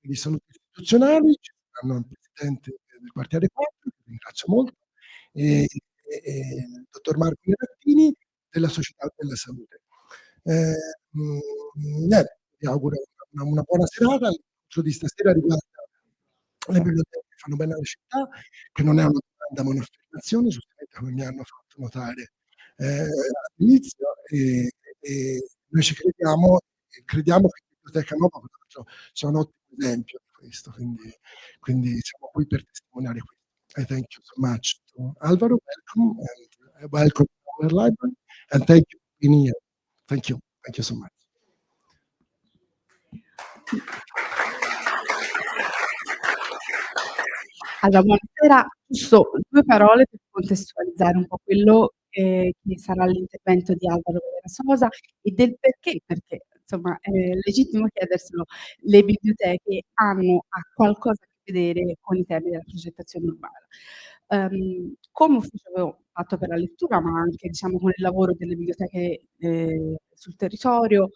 di salute istituzionali, ci saranno il presidente del quartiere 4, che ringrazio molto, il dottor Marco Mirattini, della Società della Salute. Niente, vi auguro una buona serata. L'incontro di stasera riguarda le biblioteche che fanno bene alla città, che non è una domanda ma un'affermazione, giustamente come mi hanno fatto notare all'inizio, e noi ci crediamo, e crediamo che BiblioteCaNova sia un ottimo esempio di questo, quindi siamo qui per testimoniare questo. I thank you so much to Álvaro, welcome, and welcome to our library, and thank you for being here. Thank you so much. Allora, buonasera. Giusto 2 parole per contestualizzare un po' quello che sarà l'intervento di Álvaro Valera Sosa e del perché, insomma è legittimo chiederselo, le biblioteche hanno qualcosa a che vedere con i temi della progettazione urbana. Come ufficio avevo fatto per la lettura, ma anche diciamo con il lavoro delle biblioteche sul territorio,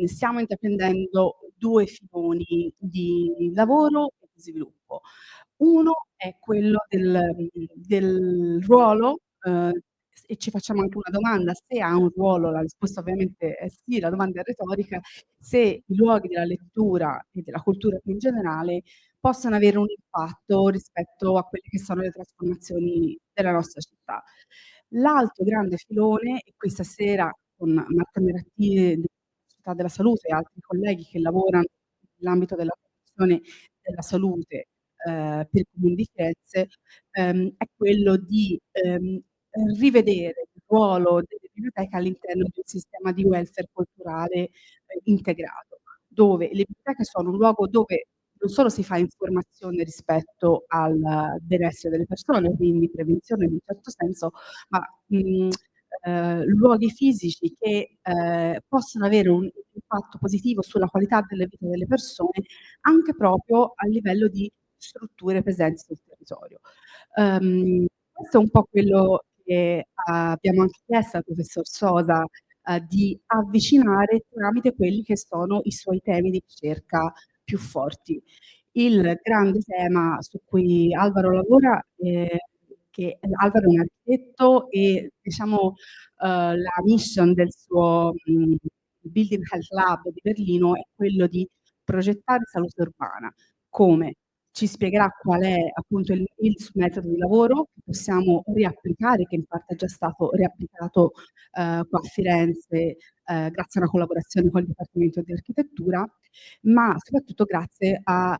stiamo intraprendendo 2 filoni di lavoro e di sviluppo. Uno è quello del ruolo, e ci facciamo anche una domanda: se ha un ruolo, la risposta ovviamente è sì, la domanda è retorica, se i luoghi della lettura e della cultura più in generale possano avere un impatto rispetto a quelle che sono le trasformazioni della nostra città. L'altro grande filone, e qui stasera con Marta Merattini della Città della Salute e altri colleghi che lavorano nell'ambito della promozione della salute per comuni di Firenze, è quello di rivedere il ruolo delle biblioteche all'interno di un sistema di welfare culturale integrato, dove le biblioteche sono un luogo dove non solo si fa informazione rispetto al benessere delle persone, quindi prevenzione in un certo senso, ma luoghi fisici che possono avere un impatto positivo sulla qualità delle vite delle persone, anche proprio a livello di strutture presenti sul territorio. Questo è un po' quello che abbiamo anche chiesto al professor Sosa di avvicinare tramite quelli che sono i suoi temi di ricerca più forti. Il grande tema su cui Álvaro lavora, che Álvaro è un architetto e diciamo la mission del suo Building Health Lab di Berlino è quello di progettare salute urbana. Come? Ci spiegherà qual è appunto il suo metodo di lavoro che possiamo riapplicare, che in parte è già stato riapplicato qua a Firenze grazie a una collaborazione con il Dipartimento di Architettura, ma soprattutto grazie al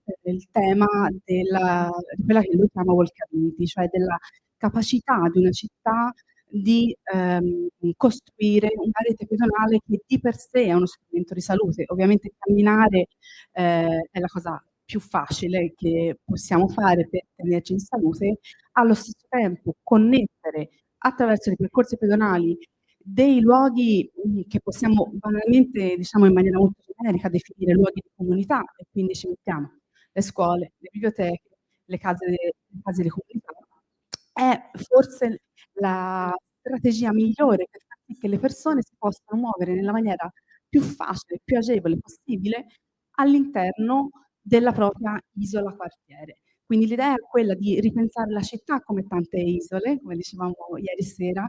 tema di quella che lui chiama walkability, cioè della capacità di una città di costruire una rete pedonale che di per sé è uno strumento di salute. Ovviamente camminare è la cosa più facile che possiamo fare per tenerci in salute, allo stesso tempo connettere attraverso i percorsi pedonali dei luoghi che possiamo banalmente, diciamo in maniera molto generica, definire luoghi di comunità, e quindi ci mettiamo le scuole, le biblioteche, le case di comunità, è forse la strategia migliore per far sì che le persone si possano muovere nella maniera più facile, più agevole possibile all'interno della propria isola quartiere. Quindi l'idea è quella di ripensare la città come tante isole, come dicevamo ieri sera,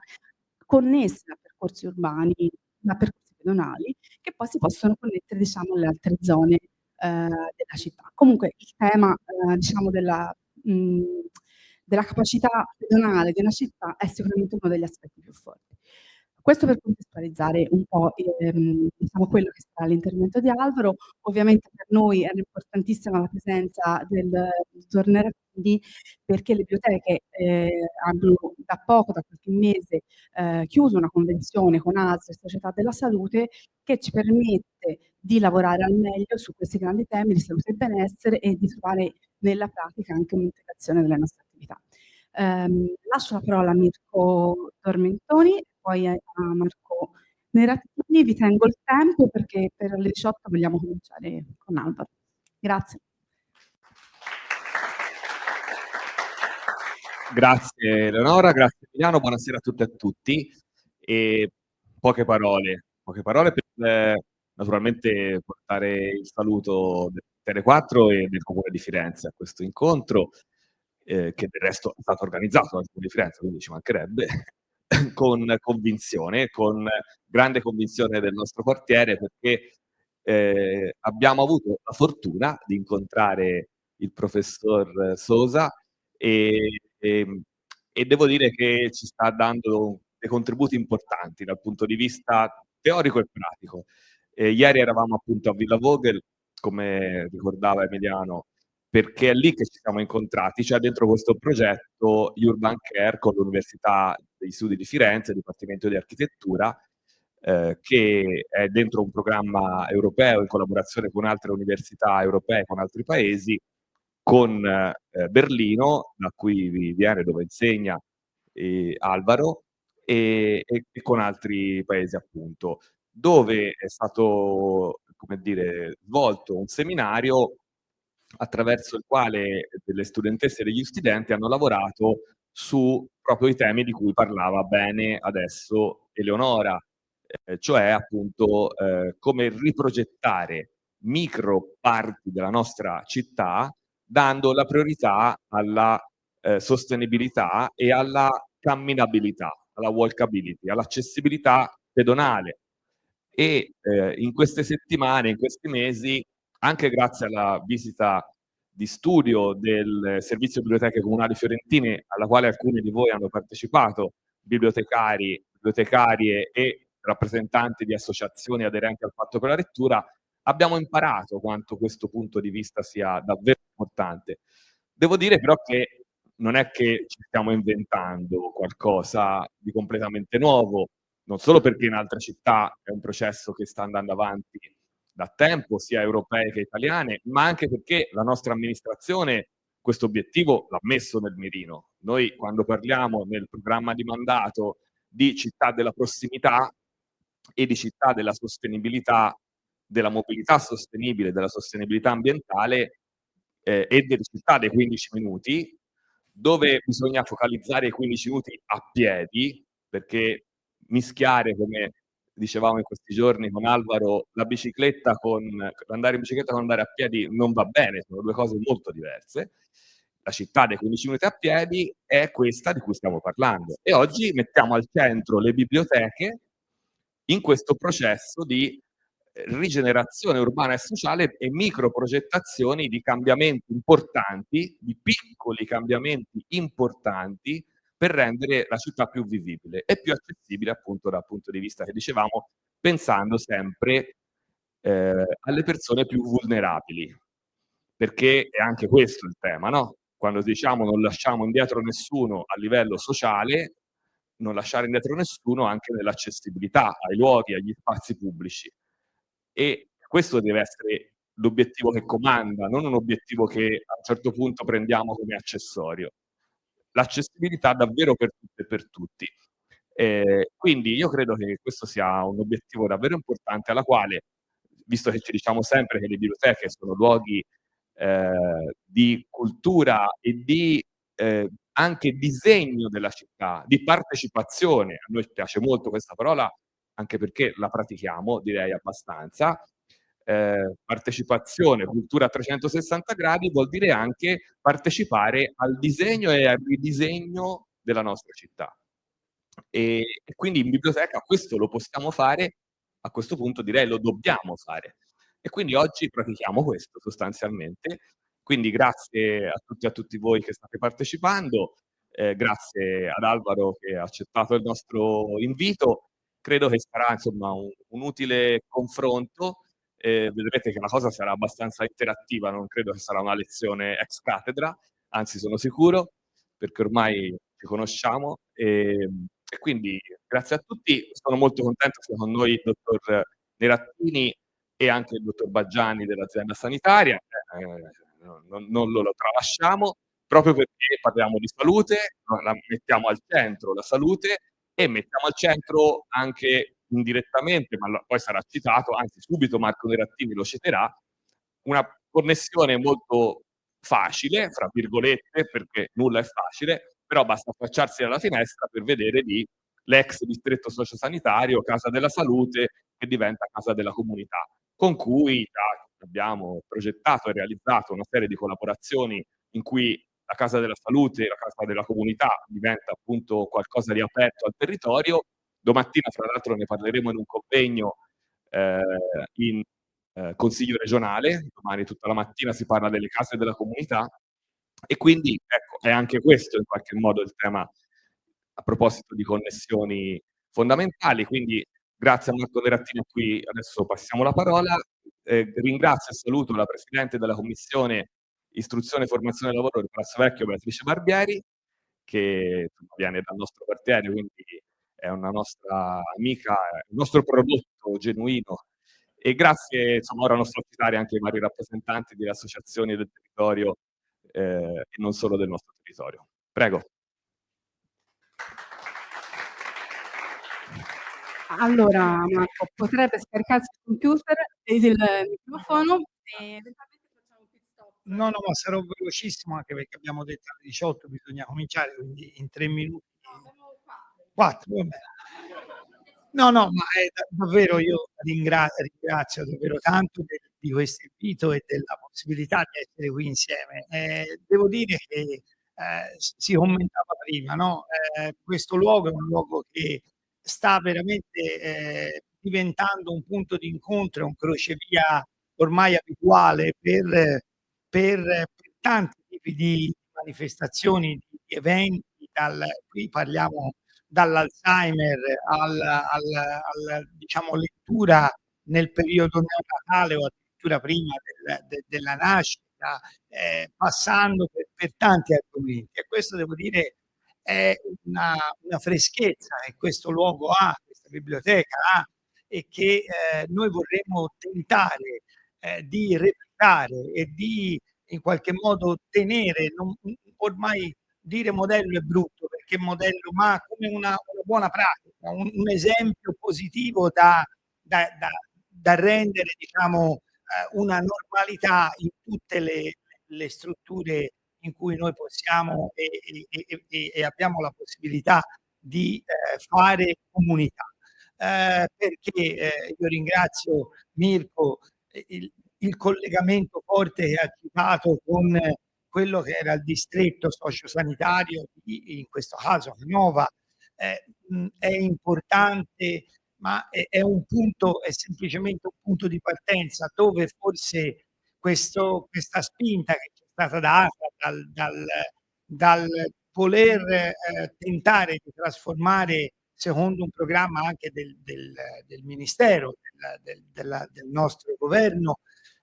connesse da percorsi urbani, da percorsi pedonali, che poi si possono connettere, diciamo, alle altre zone della città. Comunque il tema, diciamo, della capacità pedonale di una città è sicuramente uno degli aspetti più forti. Questo per contestualizzare un po', diciamo quello che sarà l'intervento di Álvaro. Ovviamente per noi era importantissima la presenza del dottor Merattini, perché le biblioteche hanno da poco, da qualche mese, chiuso una convenzione con ASL, Società della Salute, che ci permette di lavorare al meglio su questi grandi temi di salute e benessere e di trovare nella pratica anche un'integrazione delle nostre attività. Lascio la parola a Mirko Tormentoni, poi a Marco Merattini. Vi tengo il tempo perché per le 18 vogliamo cominciare con Álvaro. Grazie. Grazie Eleonora, grazie Emiliano, buonasera a tutte e a tutti. E poche parole per naturalmente portare il saluto del Tele4 e del Comune di Firenze a questo incontro, che del resto è stato organizzato dal Comune di Firenze, quindi ci mancherebbe, con convinzione, con grande convinzione del nostro quartiere, perché abbiamo avuto la fortuna di incontrare il professor Sosa e, e- e devo dire che ci sta dando dei contributi importanti dal punto di vista teorico e pratico. Ieri eravamo appunto a Villa Vogel, come ricordava Emiliano, perché è lì che ci siamo incontrati, cioè dentro questo progetto Urban Care con l'Università degli Studi di Firenze, Dipartimento di Architettura, che è dentro un programma europeo in collaborazione con altre università europee, con altri paesi, con Berlino, da cui viene, dove insegna Álvaro, e con altri paesi appunto, dove è stato, come dire, svolto un seminario attraverso il quale delle studentesse e degli studenti hanno lavorato su proprio i temi di cui parlava bene adesso Eleonora, cioè appunto come riprogettare micro parti della nostra città dando la priorità alla sostenibilità e alla camminabilità, alla walkability, all'accessibilità pedonale. E in queste settimane, in questi mesi, anche grazie alla visita di studio del Servizio Biblioteche Comunali Fiorentine, alla quale alcuni di voi hanno partecipato, bibliotecari, bibliotecarie e rappresentanti di associazioni aderenti al Patto per la Lettura, abbiamo imparato quanto questo punto di vista sia davvero importante. Devo dire però che non è che ci stiamo inventando qualcosa di completamente nuovo, non solo perché in altre città è un processo che sta andando avanti da tempo, sia europee che italiane, ma anche perché la nostra amministrazione questo obiettivo l'ha messo nel mirino. Noi quando parliamo nel programma di mandato di città della prossimità e di città della sostenibilità, della mobilità sostenibile, della sostenibilità ambientale e delle città dei 15 minuti, dove bisogna focalizzare i 15 minuti a piedi, perché mischiare, come dicevamo in questi giorni con Álvaro, la bicicletta con andare in bicicletta con andare a piedi non va bene, sono due cose molto diverse. La città dei 15 minuti a piedi è questa di cui stiamo parlando. E oggi mettiamo al centro le biblioteche in questo processo di rigenerazione urbana e sociale e microprogettazioni di cambiamenti importanti, di piccoli cambiamenti importanti per rendere la città più vivibile e più accessibile appunto dal punto di vista che dicevamo, pensando sempre alle persone più vulnerabili, perché è anche questo il tema, no? Quando diciamo non lasciamo indietro nessuno a livello sociale, non lasciare indietro nessuno anche nell'accessibilità ai luoghi, agli spazi pubblici. E questo deve essere l'obiettivo che comanda, non un obiettivo che a un certo punto prendiamo come accessorio. L'accessibilità davvero per tutte e per tutti. Quindi io credo che questo sia un obiettivo davvero importante alla quale, visto che ci diciamo sempre che le biblioteche sono luoghi di cultura e di anche disegno della città, di partecipazione, a noi piace molto questa parola anche perché la pratichiamo, direi abbastanza, partecipazione, cultura a 360 gradi vuol dire anche partecipare al disegno e al ridisegno della nostra città. E quindi in biblioteca questo lo possiamo fare, a questo punto direi lo dobbiamo fare. E quindi oggi pratichiamo questo sostanzialmente. Quindi grazie a tutti voi che state partecipando, grazie ad Álvaro che ha accettato il nostro invito. Credo che sarà insomma un utile confronto. Vedrete che la cosa sarà abbastanza interattiva, non credo che sarà una lezione ex cattedra, anzi sono sicuro, perché ormai ci conosciamo. E quindi grazie a tutti, sono molto contento che sia con noi il dottor Nerattini e anche il dottor Baggiani dell'azienda sanitaria, non lo tralasciamo, proprio perché parliamo di salute, la mettiamo al centro la salute e mettiamo al centro anche indirettamente, ma poi sarà citato, anzi subito Marco Nerattini lo citerà, una connessione molto facile, fra virgolette, perché nulla è facile, però basta affacciarsi dalla finestra per vedere lì l'ex distretto sociosanitario, casa della salute, che diventa casa della comunità, con cui da abbiamo progettato e realizzato una serie di collaborazioni in cui la Casa della Salute, la Casa della Comunità diventa appunto qualcosa di aperto al territorio. Domattina, fra l'altro, ne parleremo in un convegno in Consiglio regionale, domani tutta la mattina si parla delle case della comunità, e quindi ecco, è anche questo in qualche modo il tema, a proposito di connessioni fondamentali. Quindi grazie a Marco Verrattini, a cui adesso passiamo la parola. Ringrazio e saluto la Presidente della Commissione Istruzione e Formazione del Lavoro del Palazzo Vecchio, Beatrice Barbieri, che viene dal nostro quartiere, quindi è una nostra amica, è un nostro prodotto genuino. E grazie, insomma, ora non sto a citare anche i vari rappresentanti delle associazioni del territorio e non solo del nostro territorio. Prego. Allora, Marco, potrebbe scaricarsi il computer e il microfono e eventualmente facciamo un pit stop. No, no, ma sarò velocissimo anche perché abbiamo detto alle 18 bisogna cominciare, quindi in 3 minuti. No, abbiamo 4, va bene. No, no, ma davvero io ringrazio davvero tanto di questo invito e della possibilità di essere qui insieme. Devo dire che si commentava prima, no? Questo luogo è un luogo che sta veramente diventando un punto di incontro, un crocevia ormai abituale per tanti tipi di manifestazioni, di eventi, qui parliamo dall'Alzheimer diciamo lettura nel periodo neonatale o addirittura prima della nascita, passando per tanti argomenti. E questo devo dire è una freschezza che questo luogo ha, questa biblioteca ha, e che noi vorremmo tentare di replicare e di in qualche modo tenere, ormai dire modello è brutto perché modello, ma come una buona pratica, un esempio positivo da rendere, diciamo, una normalità in tutte le strutture in cui noi possiamo e abbiamo la possibilità di fare comunità. Perché io ringrazio Mirko, il collegamento forte che ha citato con quello che era il distretto sociosanitario, in questo caso Canova, è importante, ma è un punto, è semplicemente un punto di partenza dove forse questa spinta che c'è stata data dal voler tentare di trasformare, secondo un programma anche del Ministero, del nostro governo,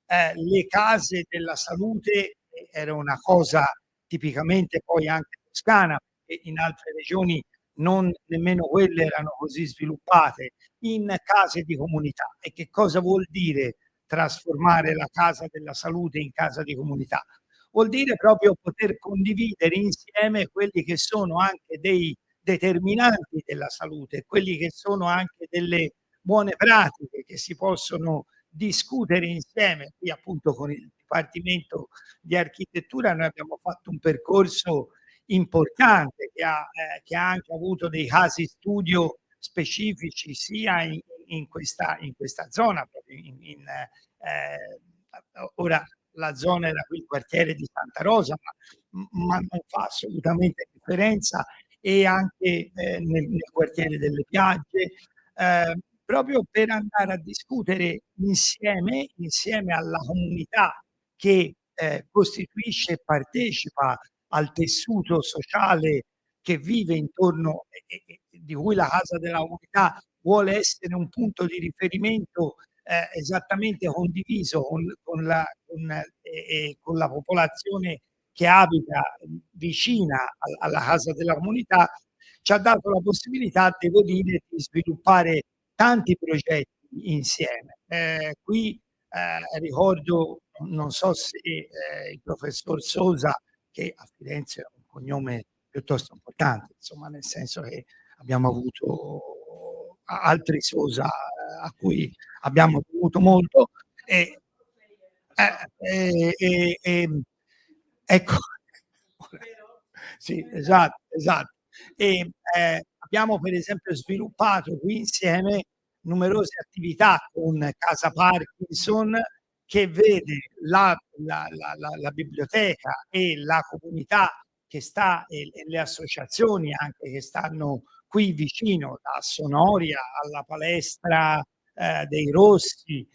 le case della salute era una cosa tipicamente poi anche toscana, perché in altre regioni non nemmeno quelle erano così sviluppate, in case di comunità. E che cosa vuol dire trasformare la casa della salute in casa di comunità? Vuol dire proprio poter condividere insieme quelli che sono anche dei determinanti della salute, quelli che sono anche delle buone pratiche che si possono discutere insieme. Qui appunto con il Dipartimento di Architettura noi abbiamo fatto un percorso importante che ha anche avuto dei casi studio specifici sia in questa zona, ora la zona era qui il quartiere di Santa Rosa, ma non fa assolutamente differenza, e anche nel quartiere delle Piagge, proprio per andare a discutere insieme alla comunità che costituisce e partecipa al tessuto sociale che vive intorno e di cui la Casa della Comunità vuole essere un punto di riferimento esattamente condiviso con la popolazione che abita vicina alla Casa della Comunità, ci ha dato la possibilità, devo dire, di sviluppare tanti progetti insieme. Qui ricordo, non so se il professor Sosa, che a Firenze ha un cognome piuttosto importante, insomma, nel senso che abbiamo avuto altri Sosa a cui abbiamo dovuto molto. Ecco, sì, esatto, esatto. Abbiamo per esempio sviluppato qui insieme numerose attività con Casa Parkinson, che vede la biblioteca e la comunità che sta e le associazioni anche che stanno qui vicino, da Sonoria alla palestra dei Rossi,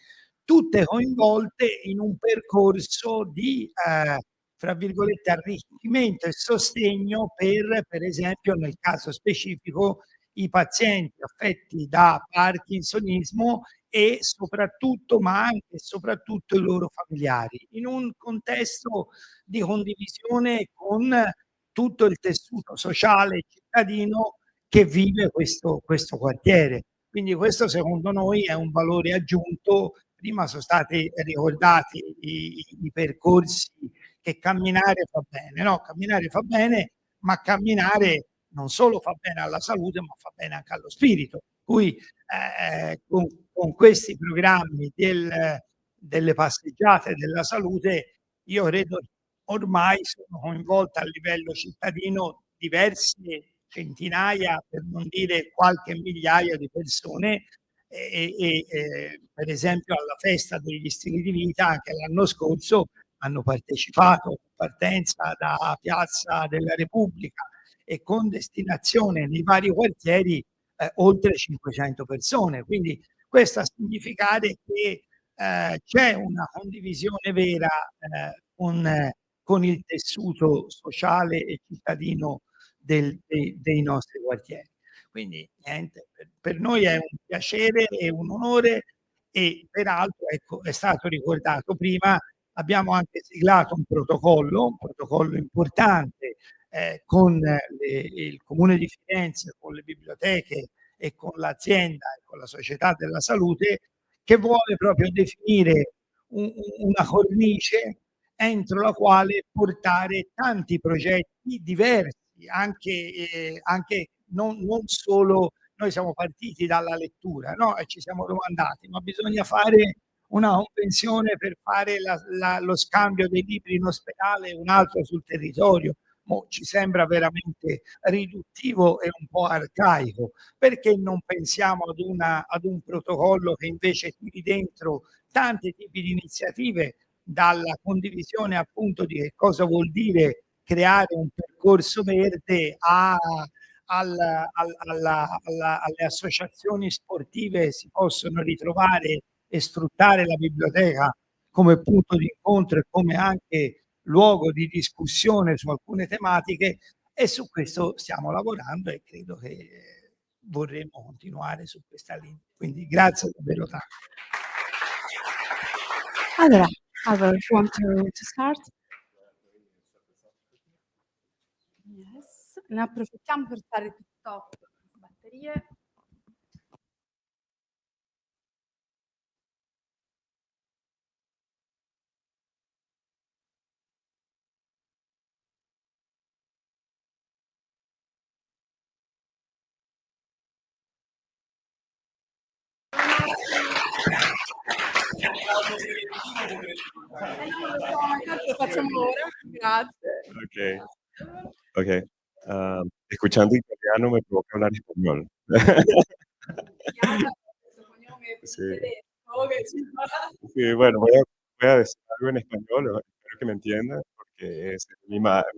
tutte coinvolte in un percorso di fra virgolette arricchimento e sostegno per esempio nel caso specifico i pazienti affetti da parkinsonismo e soprattutto, ma anche e soprattutto i loro familiari, in un contesto di condivisione con tutto il tessuto sociale e cittadino che vive questo quartiere. Quindi questo secondo noi è un valore aggiunto. Prima sono stati ricordati i percorsi che camminare fa bene, no? Camminare fa bene, ma camminare non solo fa bene alla salute, ma fa bene anche allo spirito. Cui con questi programmi delle passeggiate della salute, io credo ormai sono coinvolte a livello cittadino diverse centinaia, per non dire qualche migliaia di persone. Per esempio alla festa degli stili di vita anche l'anno scorso hanno partecipato a partenza da Piazza della Repubblica e con destinazione nei vari quartieri oltre 500 persone. Quindi questo a significare che c'è una condivisione vera con il tessuto sociale e cittadino dei nostri quartieri. Quindi niente, per noi è un piacere e un onore e peraltro, ecco, è stato ricordato prima, abbiamo anche siglato un protocollo importante con il Comune di Firenze, con le biblioteche e con l'azienda e con la Società della Salute, che vuole proprio definire una cornice entro la quale portare tanti progetti diversi, anche non solo noi siamo partiti dalla lettura, no? E ci siamo domandati, ma bisogna fare una convenzione per fare lo scambio dei libri in ospedale e un altro sul territorio? Ci sembra veramente riduttivo e un po' arcaico. Perché non pensiamo ad un protocollo che invece tiri dentro tanti tipi di iniziative, dalla condivisione appunto di che cosa vuol dire creare un percorso verde alle associazioni sportive si possono ritrovare e sfruttare la biblioteca come punto di incontro e come anche luogo di discussione su alcune tematiche, e su questo stiamo lavorando e credo che vorremmo continuare su questa linea. Quindi grazie davvero tanto. Allora, Álvaro, if you want to start. Yes. Ne approfittiamo per fare il pit stop batterie. Lo facciamo ora. Grazie. Ok. Escuchando italiano me provoca hablar español. Sí. Sí, bueno, voy a decir algo en español, espero que me entiendan, porque es mi madre,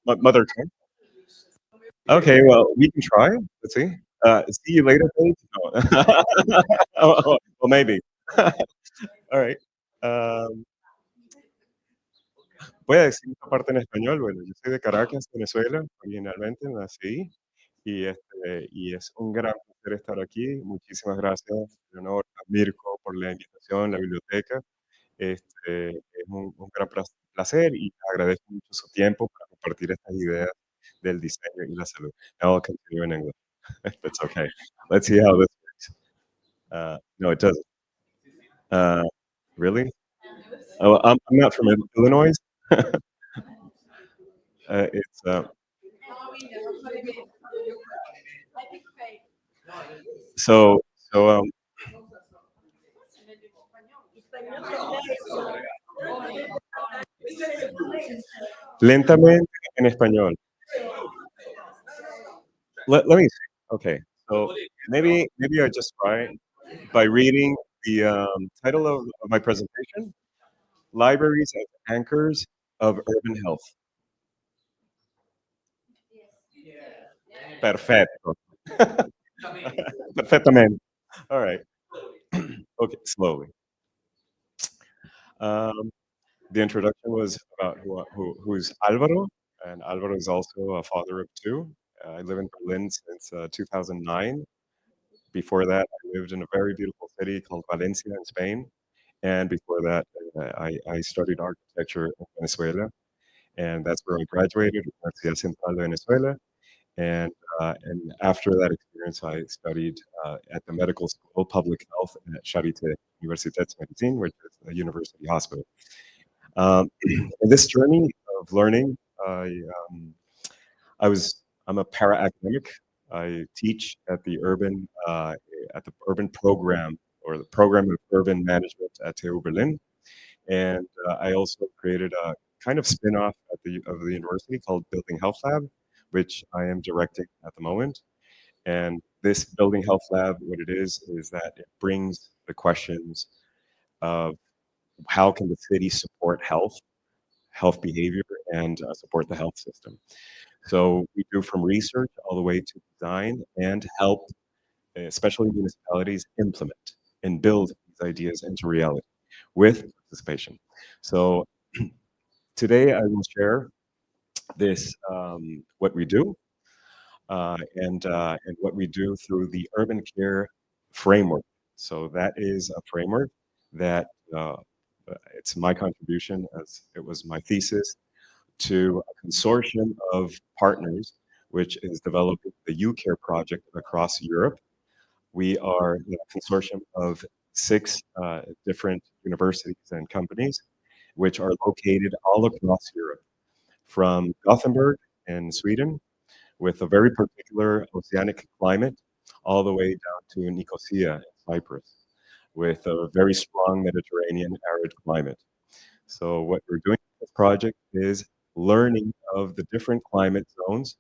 mother tongue. Okay, well, we can try. Let's see. See you later, please. No. Well, maybe. All right. Voy a decir esta parte en español. Bueno, yo soy de Caracas, Venezuela, originalmente nací y es un gran placer estar aquí. Muchísimas gracias, Leonor, a Mirko, por la invitación, la biblioteca. Es un gran placer y agradezco mucho su tiempo para compartir estas ideas del diseño y la salud. Now I'll continue in English, if it's okay. Let's see how this works. No, it doesn't. Really? Oh, I'm not from Illinois. It's so lentamente en español. Let me see. Okay, so maybe I just try by reading the title of my presentation, Libraries as Anchors of Urban Health. Perfetto. Perfettamente. All right. Okay, slowly. The introduction was about who's Álvaro, and Álvaro is also a father of two. I live in Berlin since 2009. Before that, I lived in a very beautiful city called Valencia in Spain. And before that, I studied architecture in Venezuela. And that's where I graduated, Universidad Central de Venezuela. And after that experience, I studied at the medical school, public health at Charité Universitätsmedizin, which is a university hospital. In this journey of learning, I'm a para-academic. I teach at the urban program, or the program of urban management at TU Berlin. And I also created a kind of spin-off of the university called Building Health Lab, which I am directing at the moment. And this Building Health Lab, what it is that it brings the questions of how can the city support health behavior, and support the health system. So we do from research all the way to design and help, especially municipalities, implement and build these ideas into reality with participation. So today I will share this, what we do, and what we do through the urban care framework. So that is a framework that it's my contribution, as it was my thesis, to a consortium of partners, which is developing the UCare project across Europe. We are a consortium of 6 different universities and companies, which are located all across Europe, from Gothenburg in Sweden, with a very particular oceanic climate, all the way down to Nicosia in Cyprus, with a very strong Mediterranean arid climate. So what we're doing with this project is learning of the different climate zones,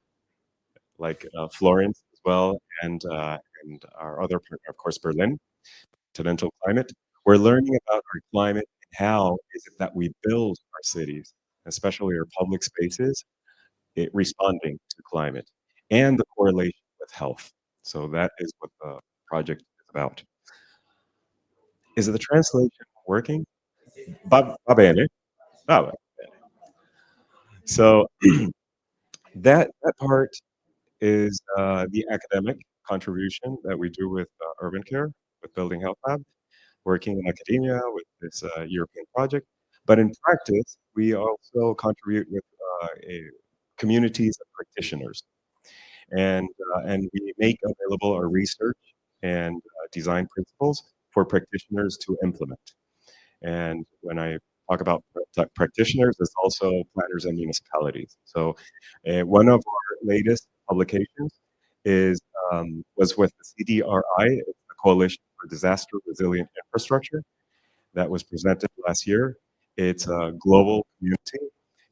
like Florence as well, and our other partner, of course, Berlin, continental climate. We're learning about our climate and how is it that we build our cities, especially our public spaces, responding to climate, and the correlation with health. So that is what the project is about. Is the translation working? Va bene. Va bene. So that part is the academic contribution that we do with urban care, with Building Health Lab, working in academia with this European project. But in practice, we also contribute with communities of practitioners. And we make available our research and design principles for practitioners to implement. And when I talk about practitioners, it's also planners and municipalities. So one of our latest publications was with the CDRI, it's the Coalition for Disaster Resilient Infrastructure, that was presented last year. It's a global community,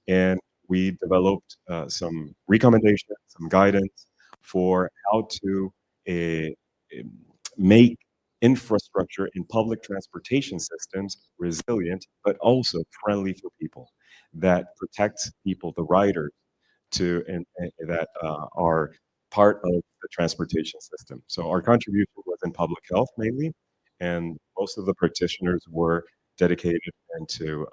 and we developed some recommendations, some guidance for how to make infrastructure in public transportation systems resilient, but also friendly for people, that protects people, the riders, that are part of the transportation system. So our contribution was in public health mainly, and most of the practitioners were dedicated into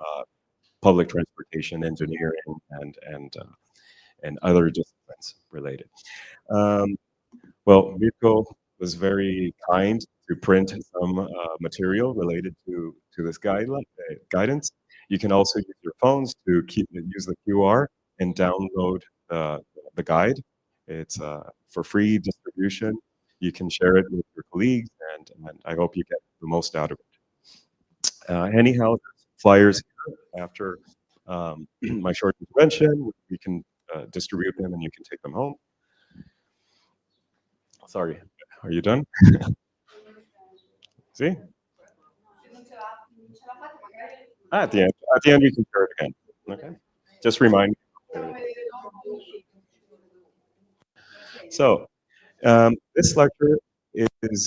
public transportation engineering and other disciplines related. Well, Mirko was very kind to print some material related to this guidance. You can also use your phones to use the QR and download the guide. It's for free distribution. You can share it with your colleagues, and I hope you get the most out of it. Anyhow, there's flyers here after my short intervention. We can distribute them, and you can take them home. Sorry, are you done? See? At the end we can share it again. Okay, just remind me. So this lecture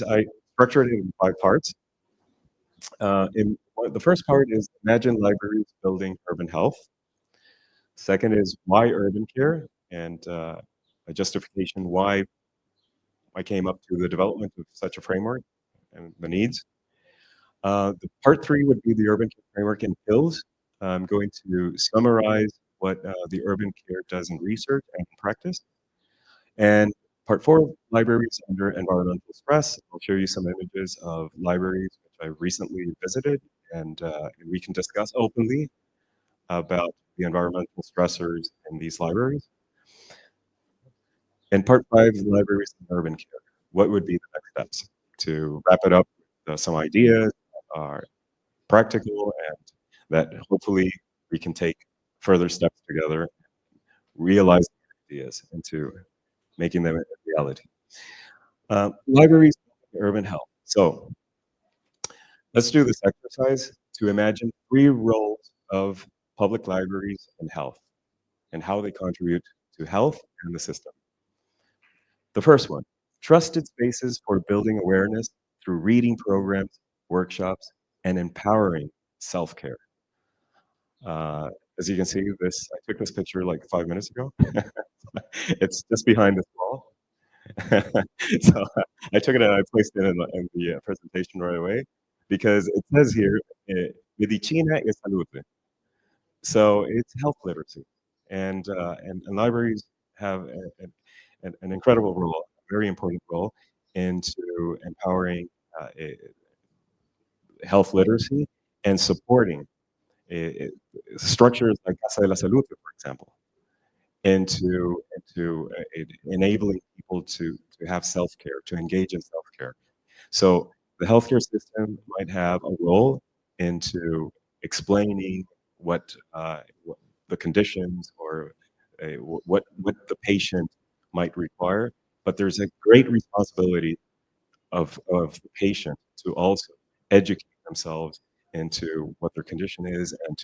I structured it in 5 parts. The first part is imagine libraries building urban health. Second is why urban care, and a justification why I came up to the development of such a framework and the needs. The part three would be the urban care framework in pills. I'm going to summarize what the urban care does in research and in practice. And part four, libraries under environmental stress. I'll show you some images of libraries which I recently visited, and we can discuss openly about the environmental stressors in these libraries. And part five, libraries and urban care. What would be the next steps? To wrap it up, some ideas that are practical and that hopefully we can take further steps together, realize ideas into making them a reality. Libraries and urban health. So let's do this exercise to imagine three roles of public libraries and health and how they contribute to health and the system. The first one, trusted spaces for building awareness through reading programs, workshops, and empowering self-care. As you can see, I took this picture like 5 minutes ago. It's just behind this wall. So I took it and I placed it in the presentation right away because it says here, medicina e salute. So it's health literacy, and libraries have an incredible role, a very important role into empowering health literacy and supporting structures like Casa de la Salud, for example, into enabling people to have self-care, to engage in self-care. So the healthcare system might have a role into explaining what the conditions or what the patient might require, but there's a great responsibility of the patient to also educate themselves into what their condition is and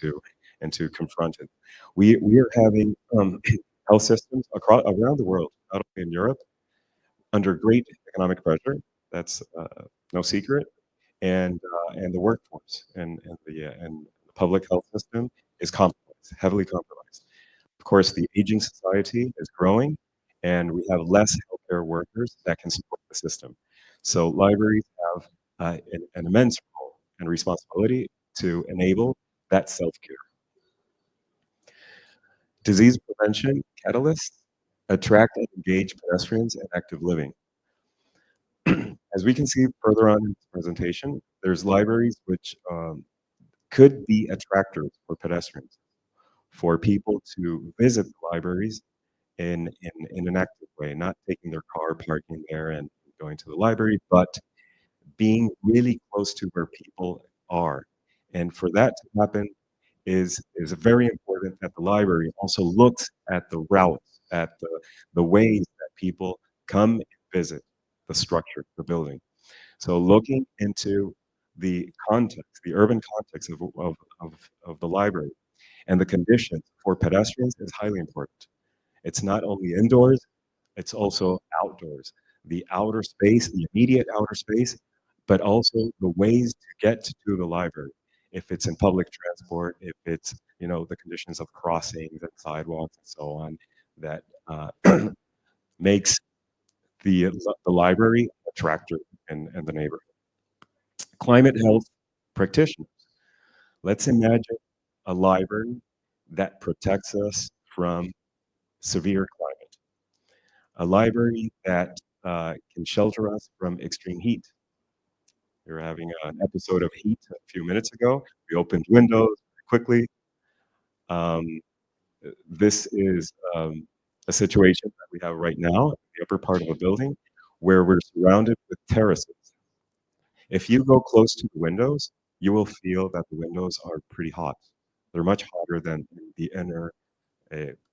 to confront it. We are having health systems around the world, not only in Europe, under great economic pressure. That's no secret, and the workforce and the public health system is compromised, heavily compromised. Of course, the aging society is growing, and we have less healthcare workers that can support the system. So libraries have an immense role and responsibility to enable that self-care. Disease prevention catalysts attract and engage pedestrians in active living. As we can see further on in this presentation, there's libraries which could be attractors for pedestrians, for people to visit the libraries in an active way, not taking their car, parking there and going to the library, but being really close to where people are. And for that to happen is very important that the library also looks at the routes, at the ways that people come and visit the structure, the building. So looking into the context, the urban context of the library and the conditions for pedestrians is highly important. It's not only indoors, it's also outdoors. The outer space, the immediate outer space, but also the ways to get to the library. If it's in public transport, if it's, the conditions of crossings and sidewalks and so on, that makes the library attractive in the neighborhood. Climate health practitioners. Let's imagine a library that protects us from severe climate. A library that can shelter us from extreme heat. We were having an episode of heat a few minutes ago. We opened windows quickly. This is a situation that we have right now in the upper part of a building where we're surrounded with terraces. If you go close to the windows, you will feel that the windows are pretty hot. They're much hotter than the inner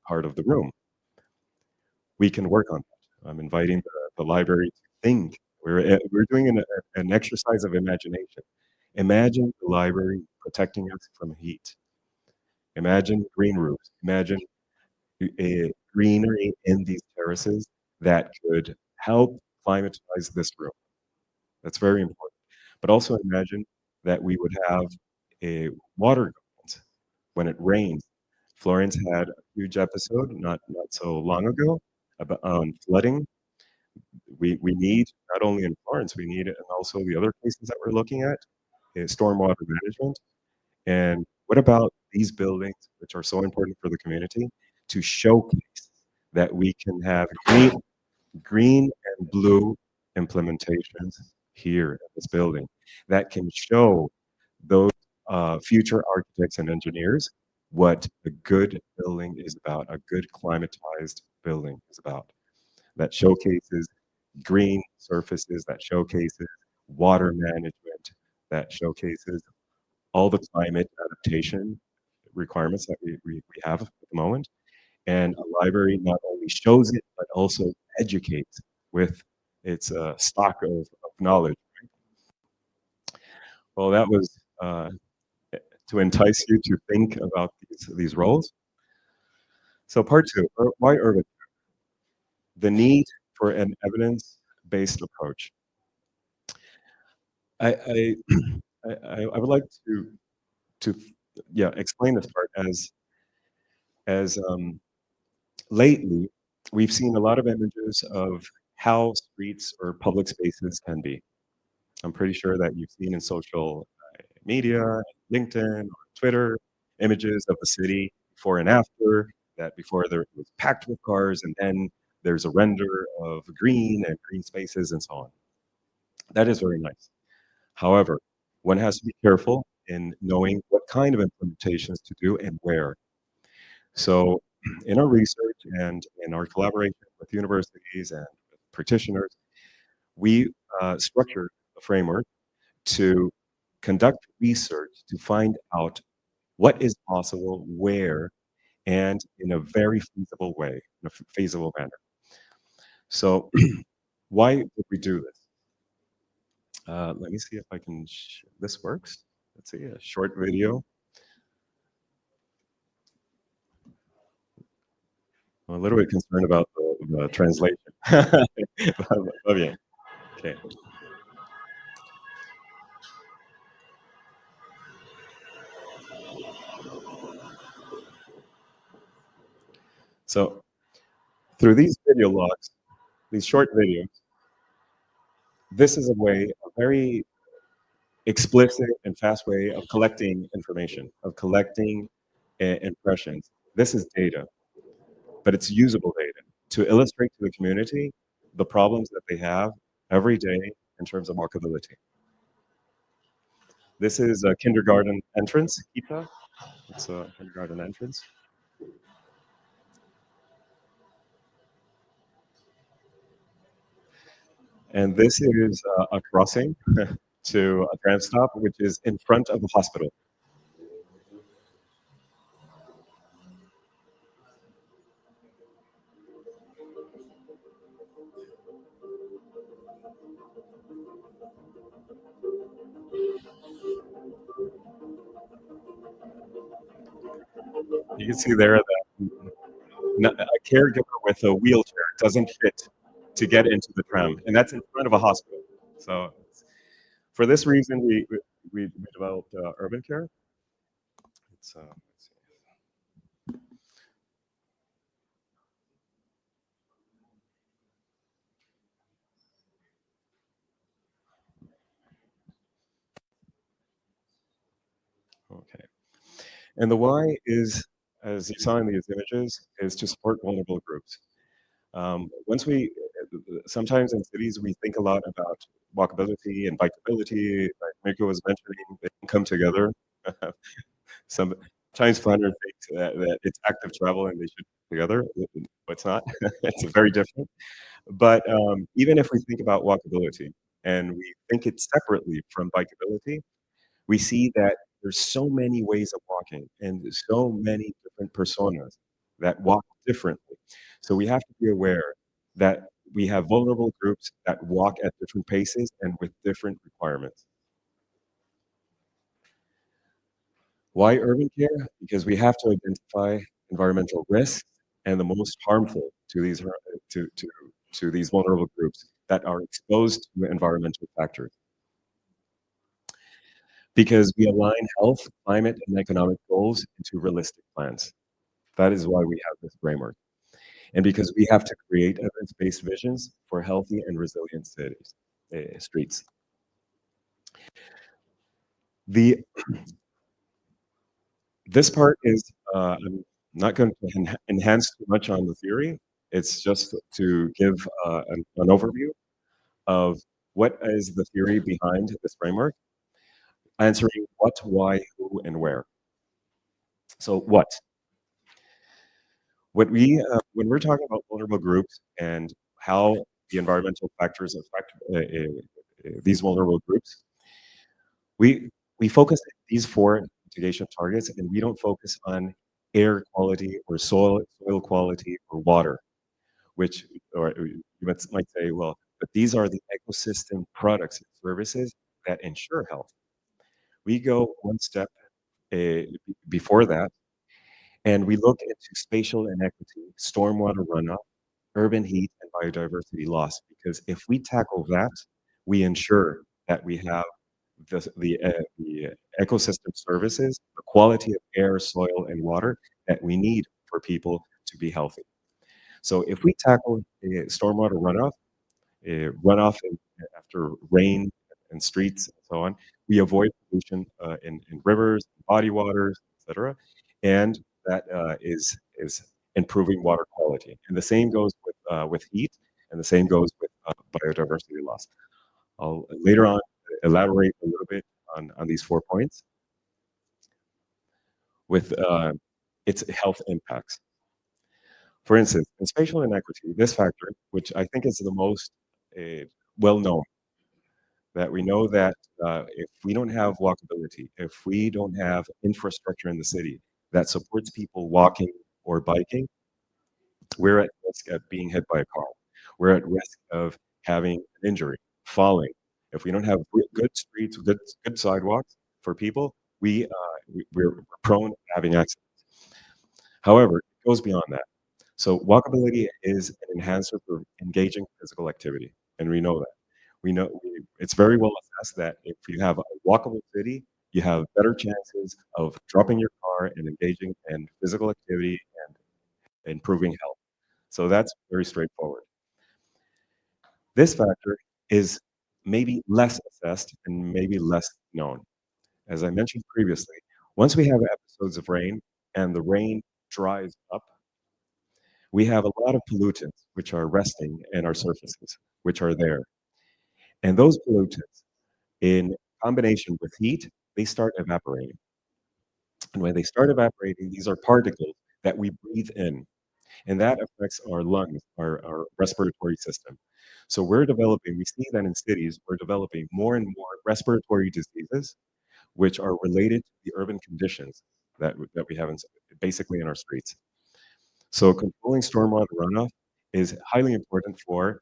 part of the room. We can work on that. I'm inviting the library to think. We're doing an exercise of imagination. Imagine the library protecting us from heat. Imagine green roofs. Imagine a greenery in these terraces that could help climatize this room. That's very important. But also imagine that we would have a water gauge when it rains. Florence had a huge episode not so long ago about flooding. We need, not only in Florence, we need it, and also the other cases that we're looking at is stormwater management. And what about these buildings, which are so important for the community, to showcase that we can have green and blue implementations here in this building that can show those future architects and engineers what a good building is about, a good climatized building is about, that showcases green surfaces, that showcases water management, that showcases all the climate adaptation requirements that we have at the moment. And a library not only shows it, but also educates with its stock of knowledge. Right? Well, that was to entice you to think about these roles. So part two, why urban? The need for an evidence-based approach. I would like to explain this part as lately we've seen a lot of images of how streets or public spaces can be. I'm pretty sure that you've seen in social media, LinkedIn, or Twitter, images of the city before and after, that before there was packed with cars, and then there's a render of green and green spaces and so on. That is very nice. However, one has to be careful in knowing what kind of implementations to do and where. So in our research and in our collaboration with universities and with practitioners, we structured a framework to conduct research to find out what is possible, where, and in a very feasible way, in a feasible manner. So why did we do this? Let me see if I can, this works. Let's see, a short video. I'm a little bit concerned about the translation. Va bien. Okay. So through these video logs, these short videos, this is a very explicit and fast way of collecting information, of collecting impressions. This is data, but it's usable data to illustrate to the community the problems that they have every day in terms of walkability. This is a kindergarten entrance, Kita. It's a kindergarten entrance. And this is a crossing to a tram stop, which is in front of the hospital. You can see there that a caregiver with a wheelchair doesn't fit to get into the tram, and that's in front of a hospital. So for this reason, we developed urban care. Let's see. Okay. And the why is, as you saw in these images, is to support vulnerable groups. Sometimes in cities, we think a lot about walkability and bikeability, like Mirko was mentioning, they can come together. Sometimes planners think that it's active travel and they should be together, but it's not. It's very different. But even if we think about walkability and we think it separately from bikeability, we see that there's so many ways of walking and so many different personas that walk differently. So we have to be aware that we have vulnerable groups that walk at different paces and with different requirements. Why urban care? Because we have to identify environmental risks and the most harmful to these vulnerable groups that are exposed to environmental factors. because we align health, climate, and economic goals into realistic plans. That is why we have this framework. And because we have to create evidence-based visions for healthy and resilient cities, streets. This part is, I'm not going to enhance too much on the theory. It's just to give an overview of what is the theory behind this framework, answering what, why, who, and where. So what? When we're talking about vulnerable groups and how the environmental factors affect these vulnerable groups, we focus on these 4 mitigation targets, and we don't focus on air quality or soil quality or water, which, or you might say, well, but these are the ecosystem products and services that ensure health. We go one step before that, and we look into spatial inequity, stormwater runoff, urban heat, and biodiversity loss. Because if we tackle that, we ensure that we have the ecosystem services, the quality of air, soil, and water that we need for people to be healthy. So if we tackle stormwater runoff after rain and streets and so on, we avoid pollution in rivers, body waters, etc. And that is improving water quality. And the same goes with heat, and the same goes with biodiversity loss. I'll later on elaborate a little bit on these 4 points with its health impacts. For instance, in spatial inequity, this factor, which I think is the most well-known, that we know that if we don't have walkability, if we don't have infrastructure in the city that supports people walking or biking, we're at risk of being hit by a car. We're at risk of having an injury, falling. If we don't have good streets, good sidewalks for people, we're prone to having accidents. However, it goes beyond that. So walkability is an enhancer for engaging physical activity, and we know that. It's very well assessed that if you have a walkable city, you have better chances of dropping your car and engaging in physical activity and improving health. So that's very straightforward. This factor is maybe less assessed and maybe less known. As I mentioned previously, once we have episodes of rain and the rain dries up, we have a lot of pollutants which are resting in our surfaces, which are there. And those pollutants, in combination with heat, they start evaporating. And when they start evaporating, these are particles that we breathe in, and that affects our lungs, our respiratory system. So we see that in cities, we're developing more and more respiratory diseases, which are related to the urban conditions that we have basically in our streets. So controlling stormwater runoff is highly important for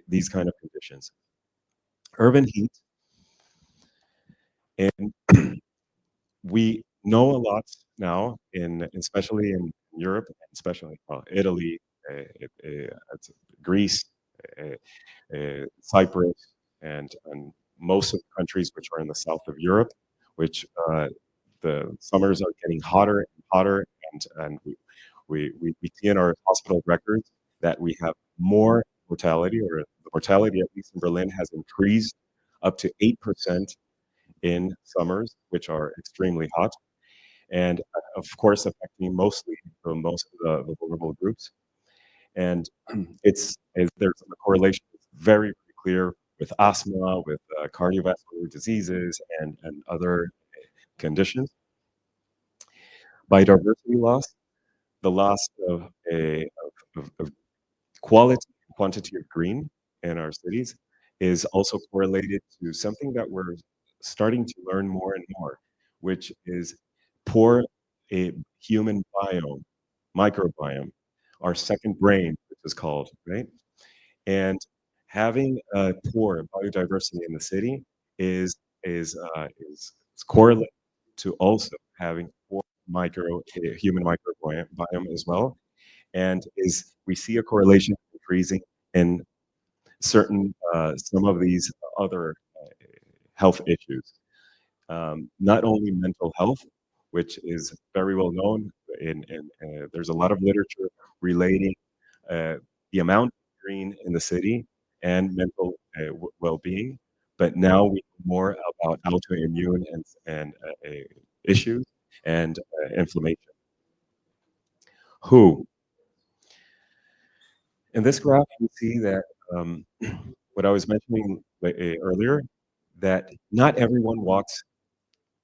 these kind of conditions. Urban heat, and we know a lot now, especially in Europe, especially Italy, Greece, Cyprus, and most of the countries which are in the south of Europe, which the summers are getting hotter and hotter, and we see in our hospital records that we have more mortality, or the mortality, at least in Berlin, has increased up to 8% in summers, which are extremely hot, and of course affecting mostly most of the vulnerable groups. And there's a correlation that's very, very clear with asthma, with cardiovascular diseases, and other conditions. Biodiversity loss, the loss of quality and quantity of green in our cities is also correlated to something that we're starting to learn more and more, which is poor human biome, microbiome, our second brain, which is called, right? And having a poor biodiversity in the city is correlated to also having poor human microbiome as well. And we see a correlation increasing in certain some of these other health issues. Not only mental health, which is very well known, there's a lot of literature relating the amount of green in the city and mental well-being, but now we know more about autoimmune and issues and inflammation. Who? In this graph, you see that what I was mentioning earlier, that not everyone walks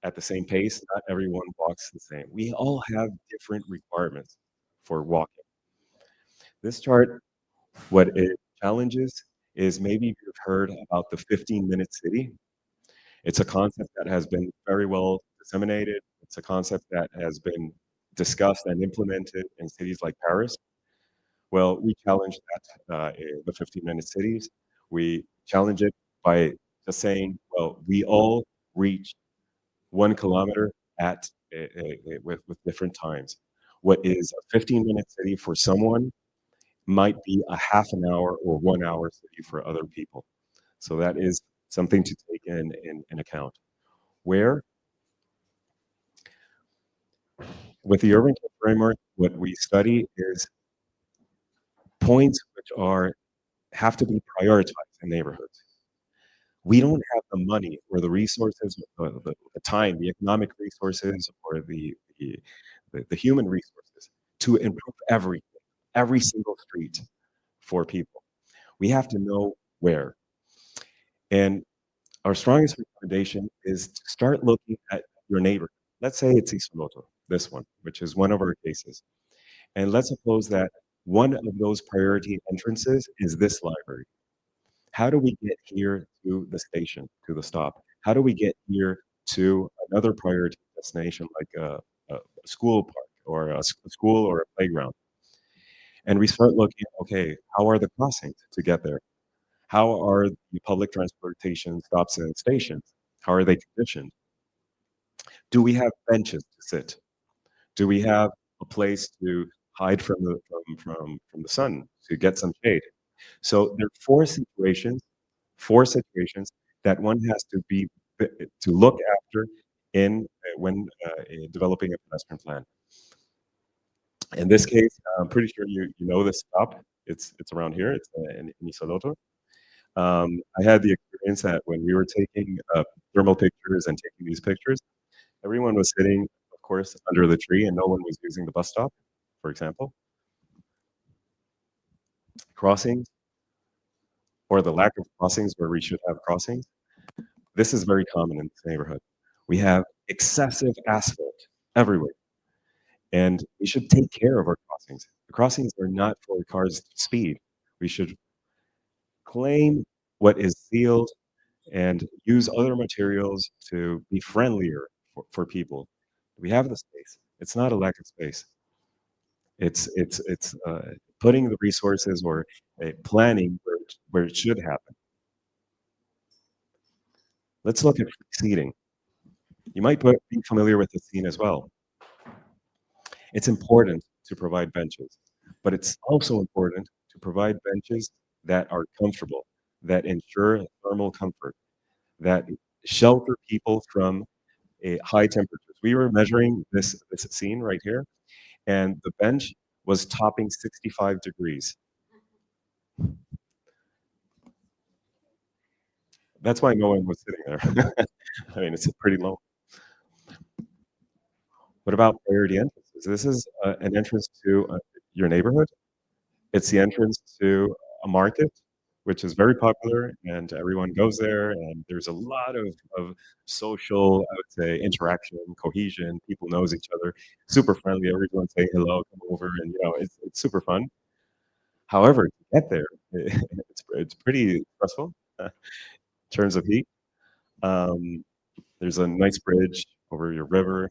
at the same pace, not everyone walks the same. We all have different requirements for walking. This chart, what it challenges is, maybe you've heard about the 15-minute city. It's a concept that has been very well disseminated. It's a concept that has been discussed and implemented in cities like Paris. Well, we challenge that in the 15-minute cities. We challenge it by just saying, well, we all reach 1 kilometer at with different times. What is a 15-minute city for someone might be a half an hour or 1 hour city for other people. So that is something to take in account. Where, with the urban care framework, what we study is points which have to be prioritized in neighborhoods. We don't have the money or the resources, the time, the economic resources, or the human resources to improve every single street for people. We have to know where. And our strongest recommendation is to start looking at your neighborhood. Let's say it's Isolotto, this one, which is one of our cases. And let's suppose that one of those priority entrances is this library. How do we get here to the station, to the stop? How do we get here to another priority destination, like a school park or a school or a playground? And we start looking, okay, how are the crossings to get there? How are the public transportation stops and stations? How are they conditioned? Do we have benches to sit? Do we have a place to hide from the sun to get some shade? So there are four situations that one has to look after in when developing a pedestrian plan. In this case, I'm pretty sure you know this stop. It's around here. It's in Isolotto. I had the experience that when we were taking thermal pictures and taking these pictures, everyone was sitting, of course, under the tree, and no one was using the bus stop, for example. Crossings, or the lack of crossings where we should have crossings. This is very common in this neighborhood. We have excessive asphalt everywhere, and we should take care of our crossings. The crossings are not for cars to speed. We should claim what is sealed and use other materials to be friendlier for people. We have the space. It's not a lack of space. It's putting the resources or planning where it should happen. Let's look at seating. You might be familiar with the scene as well. It's important to provide benches, but it's also important to provide benches that are comfortable, that ensure thermal comfort, that shelter people from high temperatures. We were measuring this scene right here, and the bench was topping 65 degrees. That's why no one was sitting there. I mean, it's pretty low. What about priority entrances? This is an entrance to your neighborhood. It's the entrance to a market, which is very popular, and everyone goes there, and there's a lot of social, I would say, interaction, cohesion. People knows each other, super friendly. Everyone say hello, come over, and it's super fun. However, to get there, it's pretty stressful in terms of heat. There's a nice bridge over your river,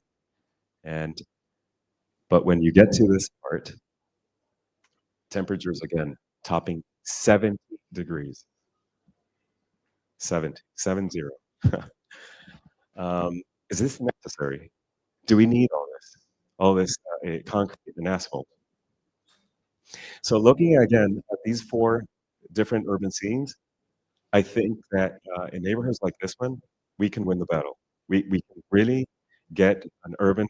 but when you get to this part, temperatures again topping 70 degrees. 70. Is this necessary? Do we need all this concrete and asphalt? So looking again at these four different urban scenes, I think that in neighborhoods like this one, we can win the battle. we can really get an urban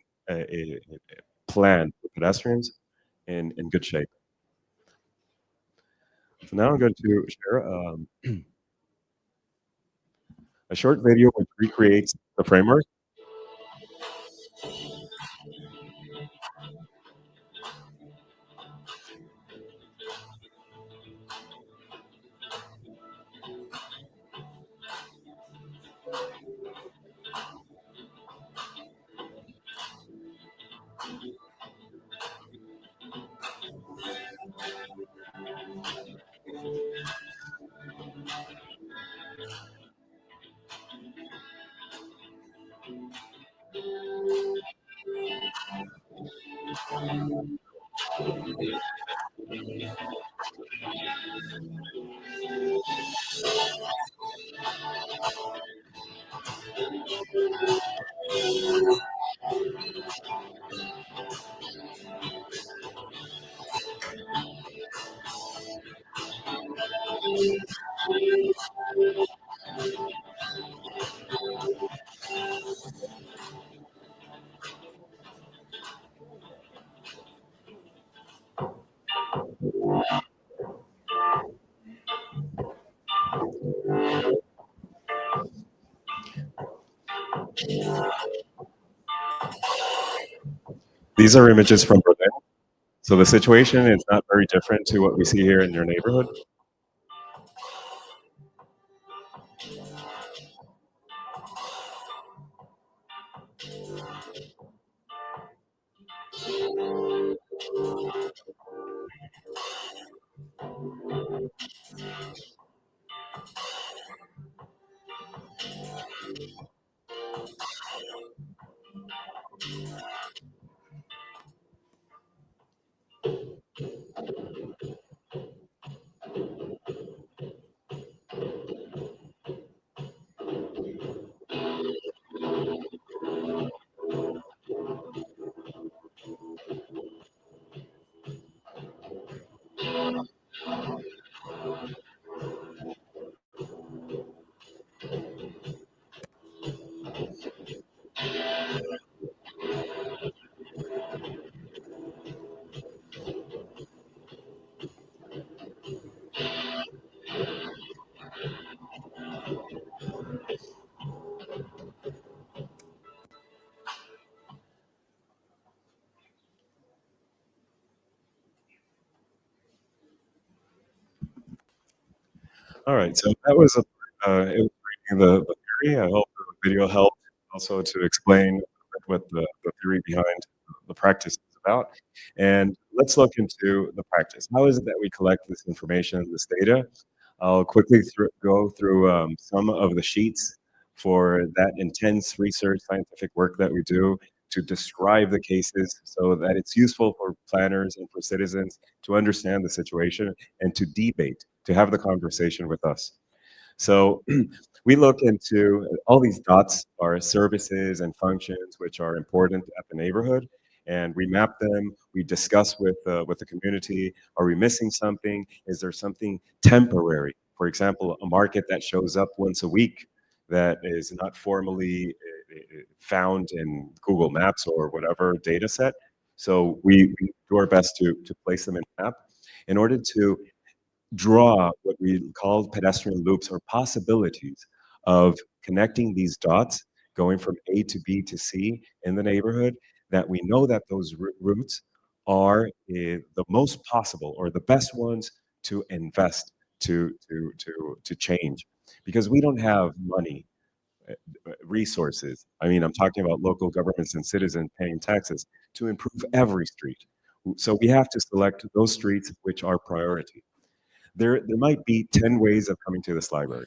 plan for pedestrians in good shape. So now I'm going to share a short video which recreates the framework. These are images from Berlin. So the situation is not very different to what we see here in your neighborhood. All right, so that was illustrating the theory. I hope the video helped also to explain what the theory behind the practice is about. And let's look into the practice. How is it that we collect this information, this data? I'll quickly go through some of the sheets for that intense research, scientific work that we do to describe the cases so that it's useful for planners and for citizens to understand the situation and to debate, to have the conversation with us. So we look into all these dots are services and functions which are important at the neighborhood, and we map them. We discuss with the community. Are we missing something? Is there something temporary? For example, a market that shows up once a week that is not formally found in Google Maps or whatever data set. So we do our best to place them in the map in order to draw what we call pedestrian loops or possibilities of connecting these dots going from A to B to C in the neighborhood, that we know that those routes are the most possible or the best ones to invest to change, because we don't have money, resources. I mean, I'm talking about local governments and citizens paying taxes to improve every street. So we have to select those streets which are priority. There might be 10 ways of coming to this library,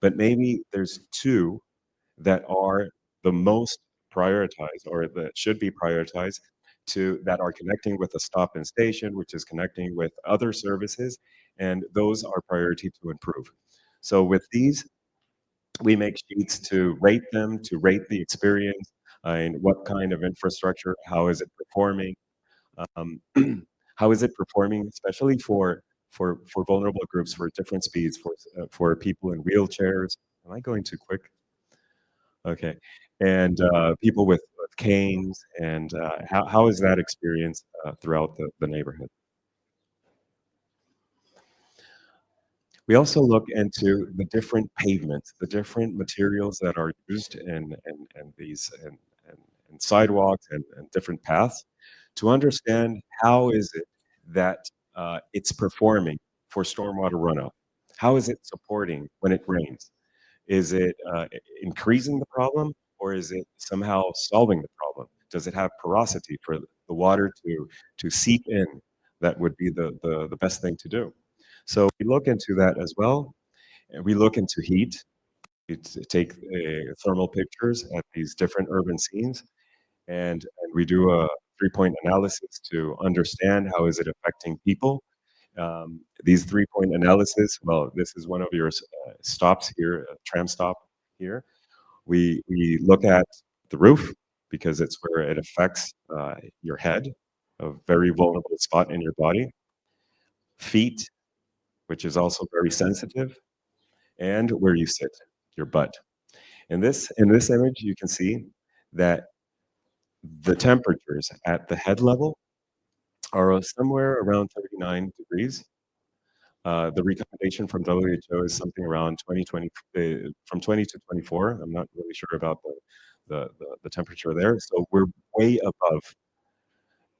but maybe there's 2 that are the most prioritized or that should be prioritized that are connecting with a stop and station, which is connecting with other services, and those are priority to improve. So with these, we make sheets to rate them, to rate the experience, and what kind of infrastructure, how is it performing, um, how is it performing, especially for vulnerable groups, for different speeds, for people in wheelchairs. Am I going too quick? Okay. And people with canes, and how is that experience throughout the neighborhood? We also look into the different pavements, the different materials that are used in these and sidewalks and different paths, to understand how is it that it's performing for stormwater runoff. How is it supporting when it rains? Is it increasing the problem, or is it somehow solving the problem? Does it have porosity for the water to seep in? That would be the best thing to do. So we look into that as well. And we look into heat. We take thermal pictures at these different urban scenes, and we do a 3-point analysis to understand how is it affecting people. These 3-point analysis, well, this is one of your stops here, a tram stop here. We look at the roof, because it's where it affects your head, a very vulnerable spot in your body. Feet, which is also very sensitive, and where you sit, your butt. In this image, you can see that the temperatures at the head level are somewhere around 39 degrees. The recommendation from WHO is something around 20, from 20 to 24. I'm not really sure about the temperature there. So we're way above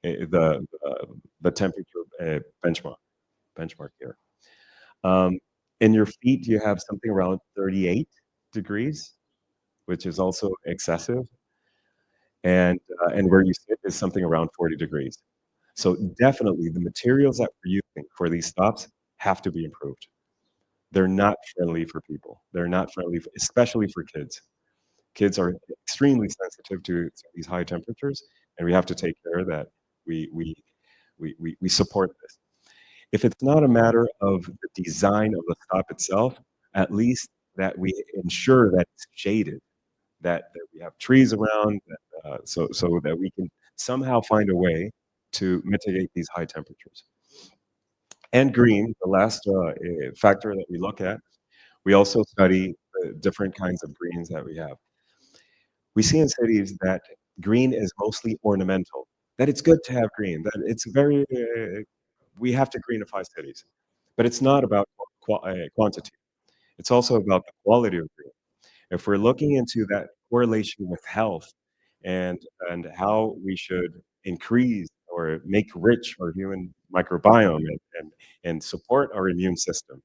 the temperature benchmark here. In your feet, you have something around 38 degrees, which is also excessive. And where you sit is something around 40 degrees. So definitely the materials that we're using for these stops have to be improved. They're not friendly for people. They're not friendly, especially for kids. Kids are extremely sensitive to these high temperatures, and we have to take care that we support this. If it's not a matter of the design of the stop itself, at least that we ensure that it's shaded, that we have trees around, so that we can somehow find a way to mitigate these high temperatures. And green, the last factor that we look at, we also study the different kinds of greens that we have. We see in cities that green is mostly ornamental, that it's good to have green, that it's very, we have to greenify cities. But it's not about quantity. It's also about the quality of green. If we're looking into that correlation with health and how we should increase or make rich our human microbiome and support our immune system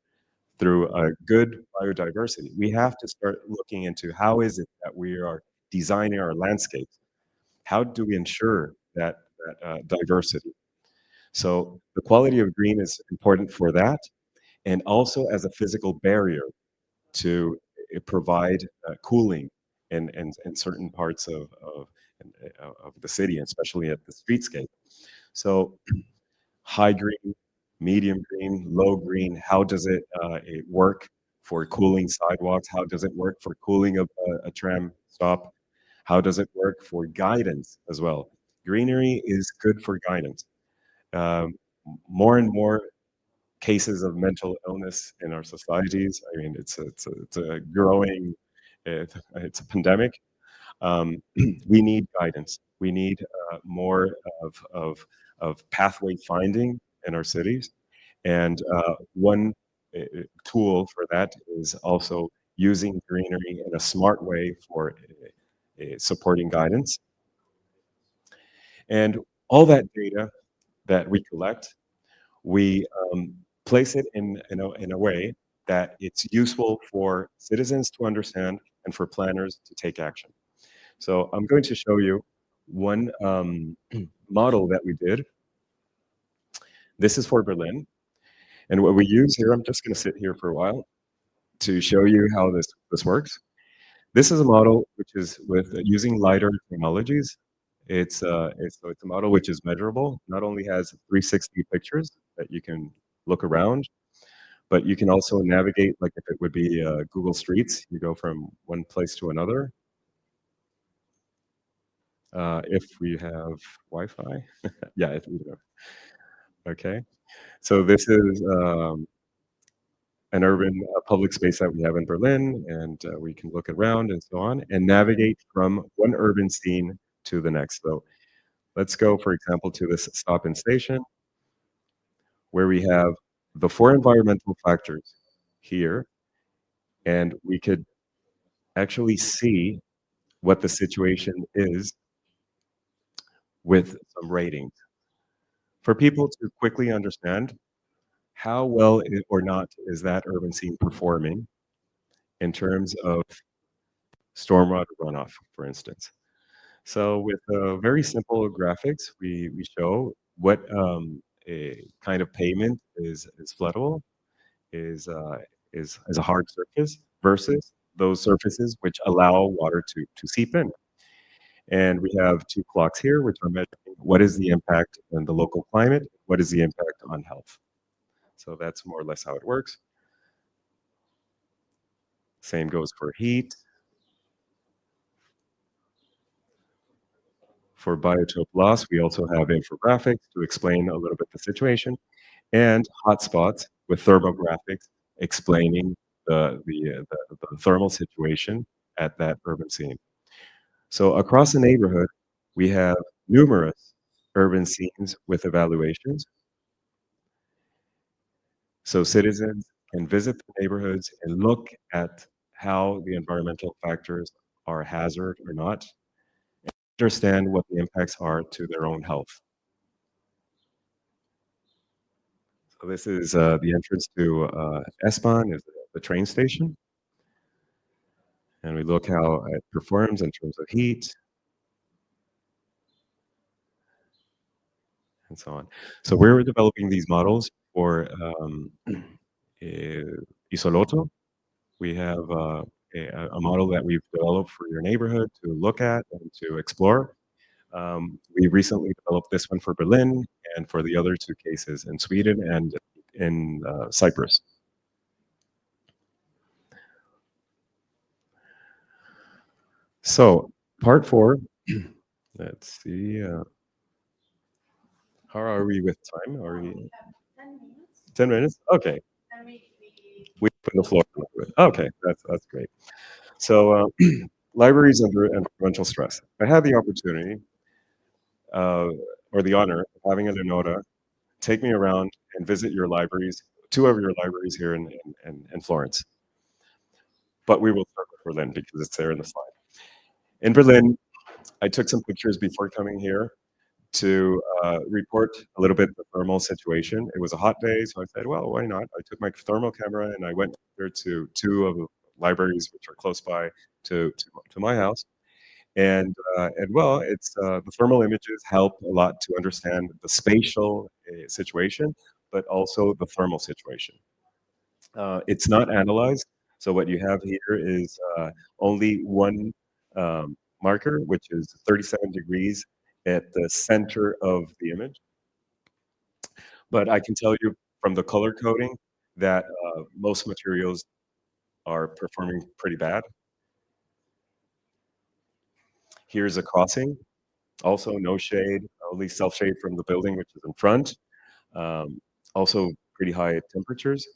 through a good biodiversity, we have to start looking into how is it that we are designing our landscapes. How do we ensure that diversity? So the quality of green is important for that, and also as a physical barrier to provide cooling in certain parts of the city, especially at the streetscape. So high green, medium green, low green, how does it work for cooling sidewalks? How does it work for cooling a tram stop? How does it work for guidance as well? Greenery is good for guidance. Um, More and more cases of mental illness in our societies. I mean, it's a growing, it's a pandemic. We need guidance. We need more of pathway finding in our cities, and one tool for that is also using greenery in a smart way for supporting guidance. And all that data that we collect, we place it in a way that it's useful for citizens to understand and for planners to take action. So I'm going to show you one model that we did. This is for Berlin. And what we use here, I'm just going to sit here for a while to show you how this works. This is a model which is with using lighter technologies. It's a model which is measurable. Not only has 360 pictures that you can look around, but you can also navigate like if it would be Google Streets. You go from one place to another. If we have Wi-Fi, yeah, if we do. Okay, so this is an urban public space that we have in Berlin, and we can look around and so on, and navigate from one urban scene to the next. So let's go, for example, to this stop and station, where we have the 4 environmental factors here, and we could actually see what the situation is with some ratings for people to quickly understand how well or not is that urban scene performing in terms of stormwater runoff, for instance. So with very simple graphics, we show what a kind of pavement is floodable, is a hard surface versus those surfaces which allow water to seep in. And we have 2 clocks here, which are measuring what is the impact on the local climate, what is the impact on health. So that's more or less how it works. Same goes for heat. For biotope loss, we also have infographics to explain a little bit the situation, and hotspots with thermographics explaining the thermal situation at that urban scene. So across the neighborhood, we have numerous urban scenes with evaluations. So citizens can visit the neighborhoods and look at how the environmental factors are a hazard or not, and understand what the impacts are to their own health. So this is the entrance to S-Bahn, is the train station. And we look how it performs in terms of heat and so on. So we're developing these models for Isolotto. We have a model that we've developed for your neighborhood to look at and to explore. We recently developed this one for Berlin and for the other 2 cases in Sweden and in Cyprus. So part 4, let's see, how are we with time? Are we 10 minutes? Okay. We open the floor a little bit. Okay, that's great. So libraries under environmental stress. I had the opportunity or the honor of having Eleonora take me around and visit your libraries, 2 of your libraries here in Florence. But we will start with Berlin because it's there in the slide. In Berlin, I took some pictures before coming here to report a little bit the thermal situation. It was a hot day, so I said, well, why not? I took my thermal camera and I went there to 2 of the libraries which are close by to my house. And well, it's the thermal images help a lot to understand the spatial situation, but also the thermal situation. It's not analyzed, so what you have here is only one marker, which is 37 degrees at the center of the image. But I can tell you from the color coding that most materials are performing pretty bad. Here's a crossing, also no shade, only self-shade from the building, which is in front. Also pretty high temperatures.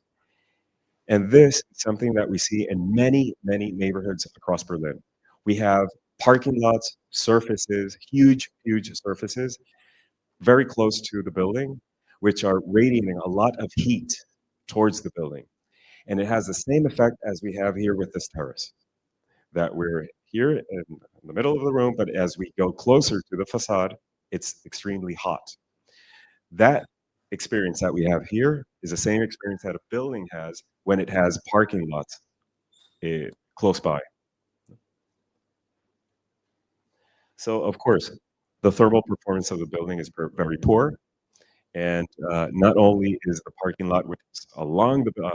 And this is something that we see in many, many neighborhoods across Berlin. We have parking lots, surfaces, huge, huge surfaces, very close to the building, which are radiating a lot of heat towards the building. And it has the same effect as we have here with this terrace, that we're here in the middle of the room, but as we go closer to the facade, it's extremely hot. That experience that we have here is the same experience that a building has when it has parking lots close by. So of course, the thermal performance of the building is very poor. And not only is the parking lot which is along the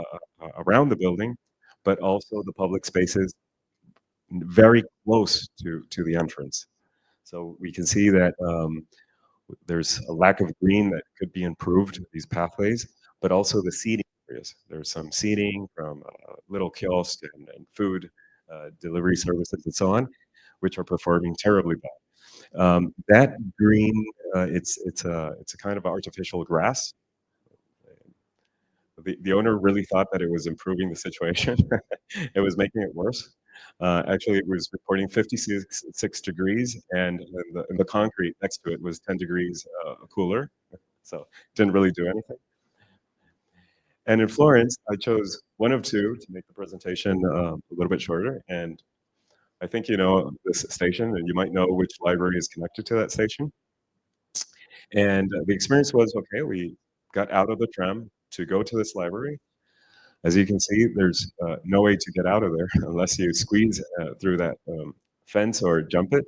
around the building, but also the public spaces very close to the entrance. So we can see that there's a lack of green that could be improved, these pathways, but also the seating areas. There's some seating from little kiosks and food delivery services and so on, which are performing terribly bad. That green, it's a kind of artificial grass. the owner really thought that it was improving the situation. It was making it worse. Actually, it was reporting 56 degrees, and the concrete next to it was 10 degrees cooler. So didn't really do anything. And in Florence, I chose one of two to make the presentation a little bit shorter. And I think you know this station, and you might know which library is connected to that station. And the experience was, okay, we got out of the tram to go to this library. As you can see, there's no way to get out of there unless you squeeze through that fence or jump it.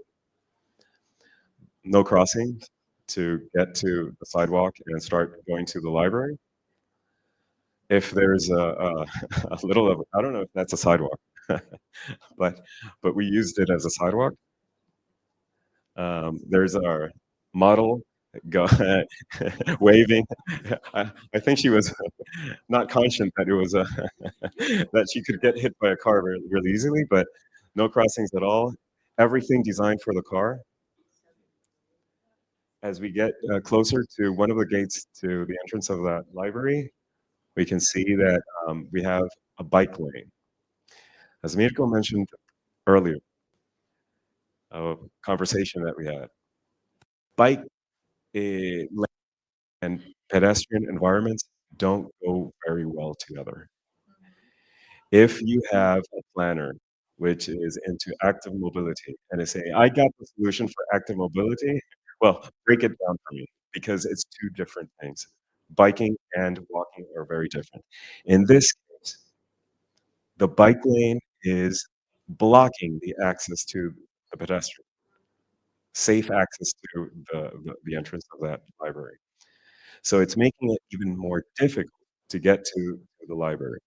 No crossing to get to the sidewalk and start going to the library. If there's a little of, I don't know if that's a sidewalk, but we used it as a sidewalk. There's our model go, waving. I think she was not conscious that it was that she could get hit by a car really, really easily, but no crossings at all. Everything designed for the car. As we get closer to one of the gates to the entrance of that library, we can see that we have a bike lane. As Mirko mentioned earlier, a conversation that we had, bike lane and pedestrian environments don't go very well together. If you have a planner which is into active mobility and is saying, I got the solution for active mobility, well, break it down for me because it's two different things. Biking and walking are very different. In this case, the bike lane is blocking the access to the pedestrian, safe access to the entrance of that library. So it's making it even more difficult to get to the library.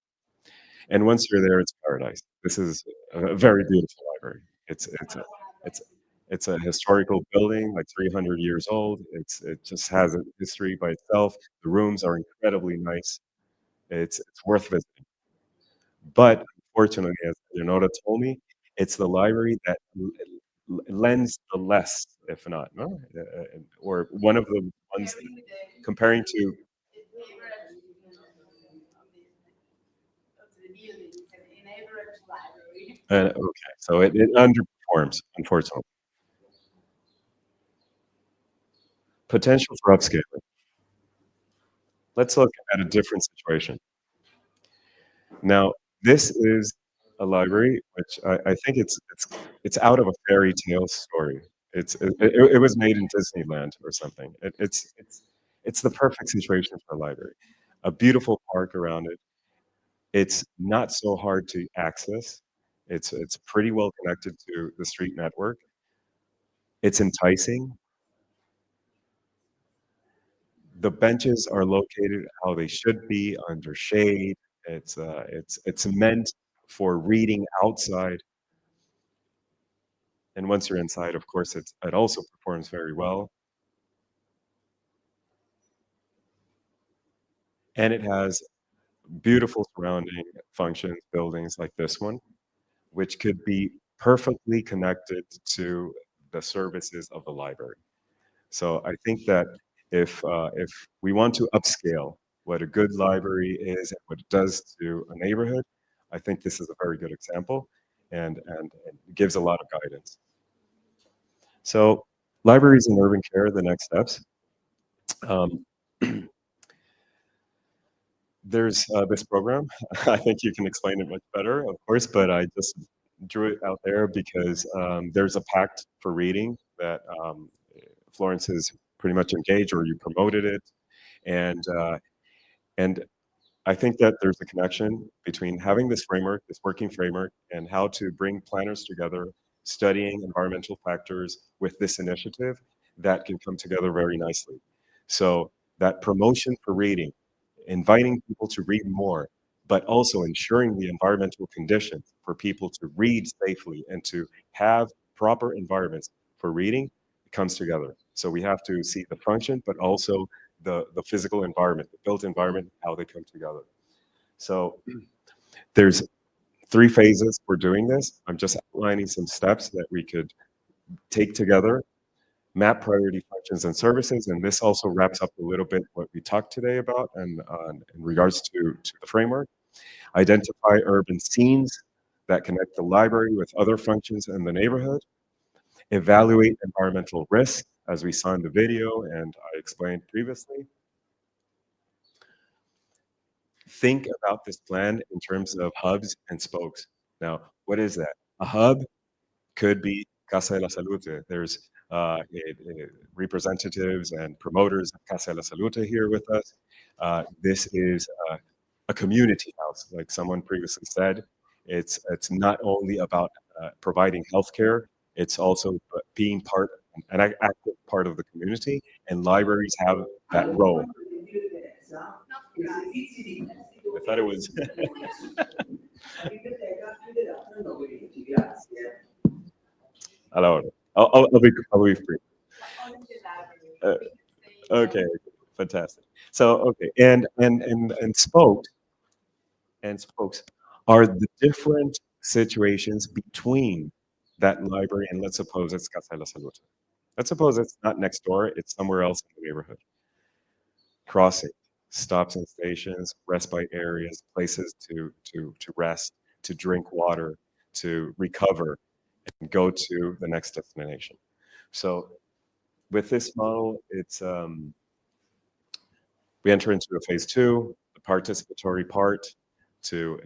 And once you're there, it's paradise. This is a very beautiful library. It's a historical building, like 300 years old. It just has a history by itself. The rooms are incredibly nice. It's worth visiting. But unfortunately, as Leonora told me, it's the library that lends the less, if not, no? Or one of the ones comparing to. Okay, so it underperforms, unfortunately. Potential for upscaling. Let's look at a different situation. Now, this is a library which I think it's out of a fairy tale story. It was made in Disneyland or something. It's the perfect situation for a library. A beautiful park around it. It's not so hard to access. It's pretty well connected to the street network. It's enticing. The benches are located how they should be, under shade. It's meant for reading outside. And once you're inside, of course, it also performs very well. And it has beautiful surrounding functions, buildings like this one, which could be perfectly connected to the services of the library. So I think that if we want to upscale what a good library is and what it does to a neighborhood, I think this is a very good example and gives a lot of guidance. So libraries in urban care, the next steps. There's this program. I think you can explain it much better, of course, but I just drew it out there because there's a pact for reading that Florence is pretty much engaged, or you promoted it, and I think that there's a connection between having this framework, this working framework, and how to bring planners together, studying environmental factors with this initiative that can come together very nicely. So that promotion for reading, inviting people to read more, but also ensuring the environmental conditions for people to read safely and to have proper environments for reading comes together. So we have to see the function, but also the physical environment, the built environment, how they come together. So there's 3 phases for doing this. I'm just outlining some steps that we could take together map priority functions and services, and this also wraps up a little bit what we talked today about and in regards to the framework. Identify urban scenes that connect the library with other functions in the neighborhood. Evaluate environmental risk, as we saw in the video and I explained previously. Think about this plan in terms of hubs and spokes. Now, what is that? A hub could be Casa de la Salute. There's representatives and promoters of Casa de la Salute here with us. This is a community house, like someone previously said. It's not only about providing healthcare, it's also being an active part of the community, and libraries have that role. I thought it was. Allora, I'll be brief. Okay, fantastic. So okay, and spokes are the different situations between that library and, let's suppose it's Casa de la Salute. Let's suppose it's not next door, it's somewhere else in the neighborhood. Crossing, stops and stations, respite areas, places to rest, to drink water, to recover, and go to the next destination. So with this model, it's we enter into a phase 2, the participatory part, to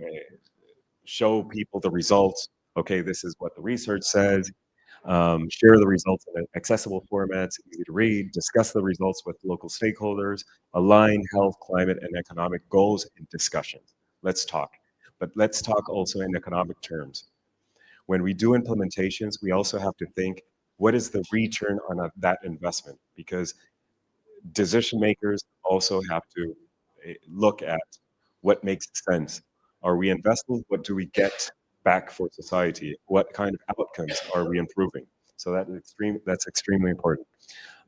show people the results. Okay, this is what the research says. Share the results in accessible formats, easy to read, discuss the results with local stakeholders, align health, climate, and economic goals in discussions. Let's talk. But let's talk also in economic terms. When we do implementations, we also have to think, what is the return on that investment? Because decision makers also have to look at what makes sense. Are we investing? What do we get back for society? What kind of outcomes are we improving? So that's extremely important.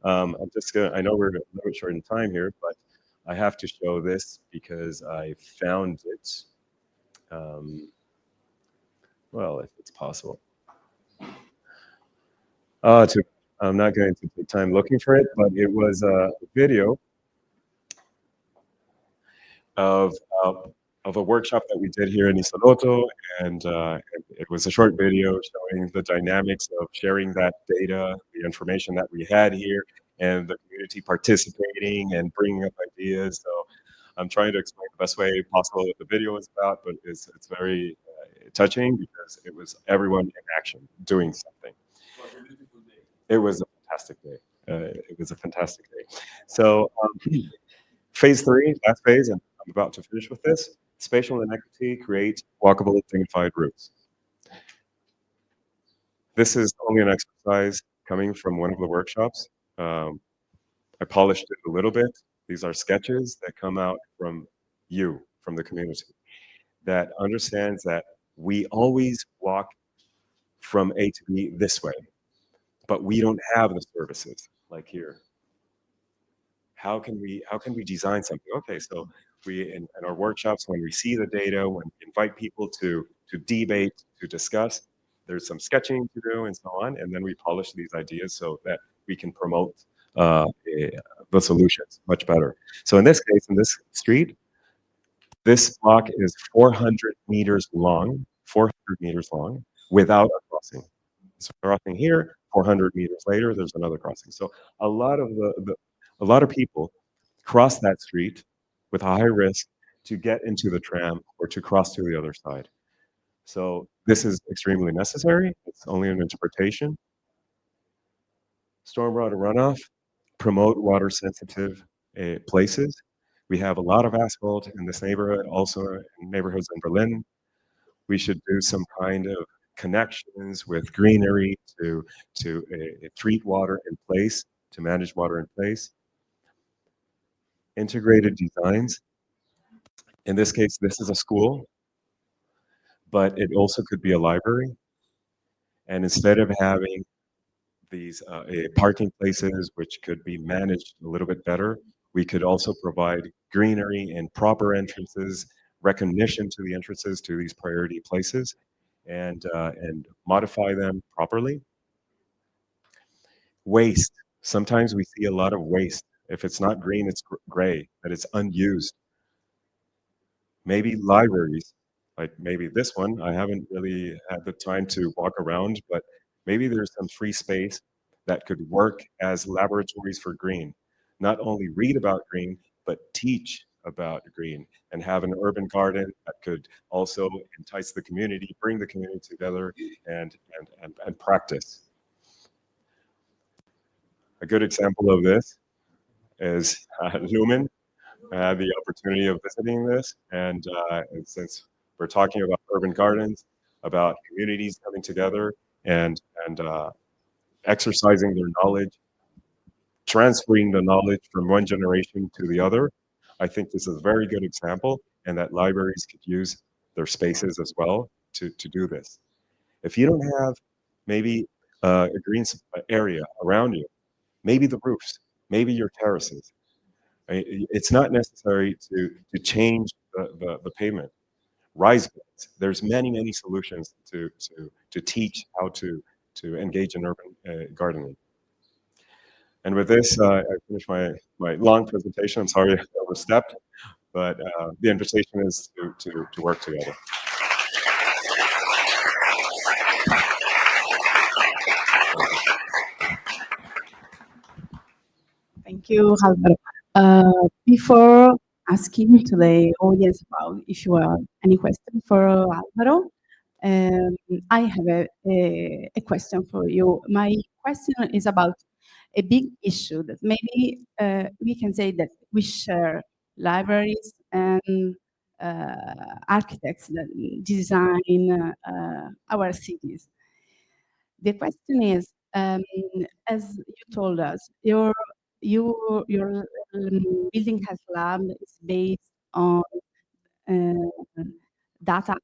I'm just gonna, I know we're a little bit short in time here, but I have to show this because I found it. Well, if it's possible. I'm not going to take time looking for it, but it was a video of a workshop that we did here in Isolotto, and it was a short video showing the dynamics of sharing that data, the information that we had here, and the community participating and bringing up ideas. So I'm trying to explain the best way possible what the video is about, but it's very touching because it was everyone in action doing something. It was a fantastic day. It was a fantastic day. So phase 3, last phase, and I'm about to finish with this. Spatial inequity creates walkable, dignified routes. This is only an exercise coming from one of the workshops. I polished it a little bit. These are sketches that come out from you, from the community, that understands that we always walk from A to B this way, but we don't have the services like here. How can we design something? Okay, so we in our workshops, when we see the data, when we invite people to debate, to discuss, there's some sketching to do and so on, and then we polish these ideas so that we can promote the solutions much better. So in this case, in this street, this block is 400 meters long, 400 meters long, without a crossing. So crossing here, 400 meters later, there's another crossing. So a lot of people cross that street with a high risk to get into the tram or to cross to the other side. So this is extremely necessary. It's only an interpretation. Stormwater runoff, promote water sensitive places. We have a lot of asphalt in this neighborhood, also in neighborhoods in Berlin. We should do some kind of connections with greenery to treat water in place, to manage water in place. Integrated designs. In this case, this is a school, but it also could be a library. And instead of having these parking places, which could be managed a little bit better, we could also provide greenery and proper entrances, recognition to the entrances to these priority places, and modify them properly. Waste. Sometimes we see a lot of waste. If it's not green, it's gray, that it's unused. Maybe libraries, like maybe this one, I haven't really had the time to walk around, but maybe there's some free space that could work as laboratories for green. Not only read about green, but teach about green and have an urban garden that could also entice the community, bring the community together and practice. A good example of this is Lumen. I had the opportunity of visiting this, and since we're talking about urban gardens, about communities coming together and exercising their knowledge, transferring the knowledge from one generation to the other, I think this is a very good example, and that libraries could use their spaces as well to do this. If you don't have maybe a green area around you, maybe the roofs, maybe your terraces, it's not necessary to change the pavement. Rise beds. There's many solutions to teach how to engage in urban gardening. And with this, I finish my long presentation. I'm sorry I overstepped, but the invitation is to work together. Thank you, Álvaro. Before asking to the audience about if you have any question for Álvaro, I have a question for you. My question is about a big issue that maybe we can say that we share libraries and architects that design our cities. The question is, as you told us, your building has lab is based on uh, data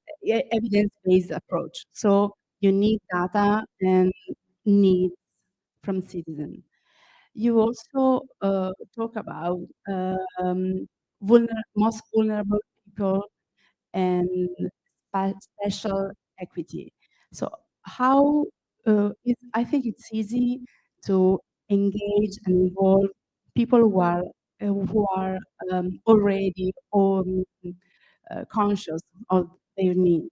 evidence-based approach. So you need data and needs from citizens. You also talk about most vulnerable people and special equity. So how I think it's easy to engage and involve people who are already conscious of their needs.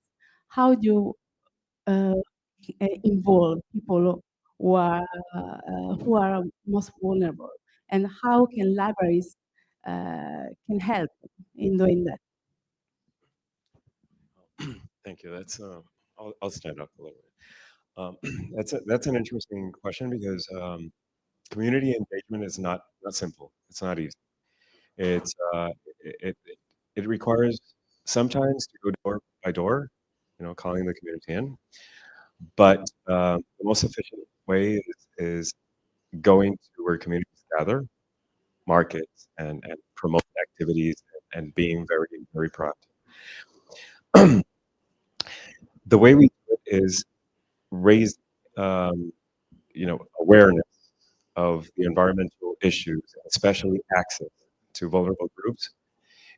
How do you involve people who are most vulnerable, and how can libraries can help in doing that? Thank you. That's I'll stand up a little bit. That's an interesting question because community engagement is not simple. It's not easy. It's it, it it requires sometimes to go door by door, calling the community in. But the most efficient way is going to where communities gather, markets, and promote activities, and being very proactive. The way we do it is raise awareness of the environmental issues, especially access to vulnerable groups,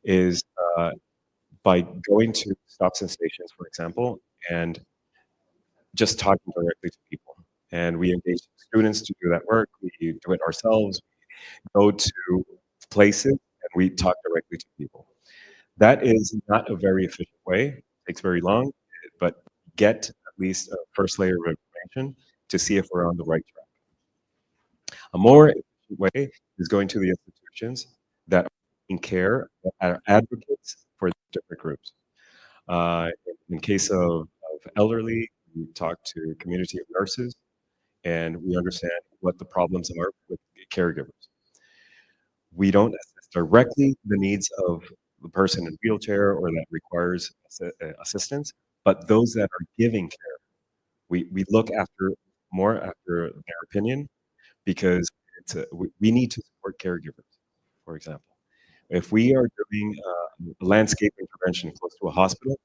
is by going to stops and stations, for example, and just talking directly to people. And we engage students to do that work. We do it ourselves. We go to places and we talk directly to people. That is not a very efficient way. It takes very long, but get at least a first layer of information to see if we're on the right track. A more efficient way is going to the institutions that are taking care, that are advocates for different groups. In case of elderly, we talk to community of nurses, and we understand what the problems are with caregivers. We don't assess directly the needs of the person in a wheelchair or that requires assistance, but those that are giving care, we look more after their opinion, because we need to support caregivers, for example. If we are doing a landscape intervention close to a hospital,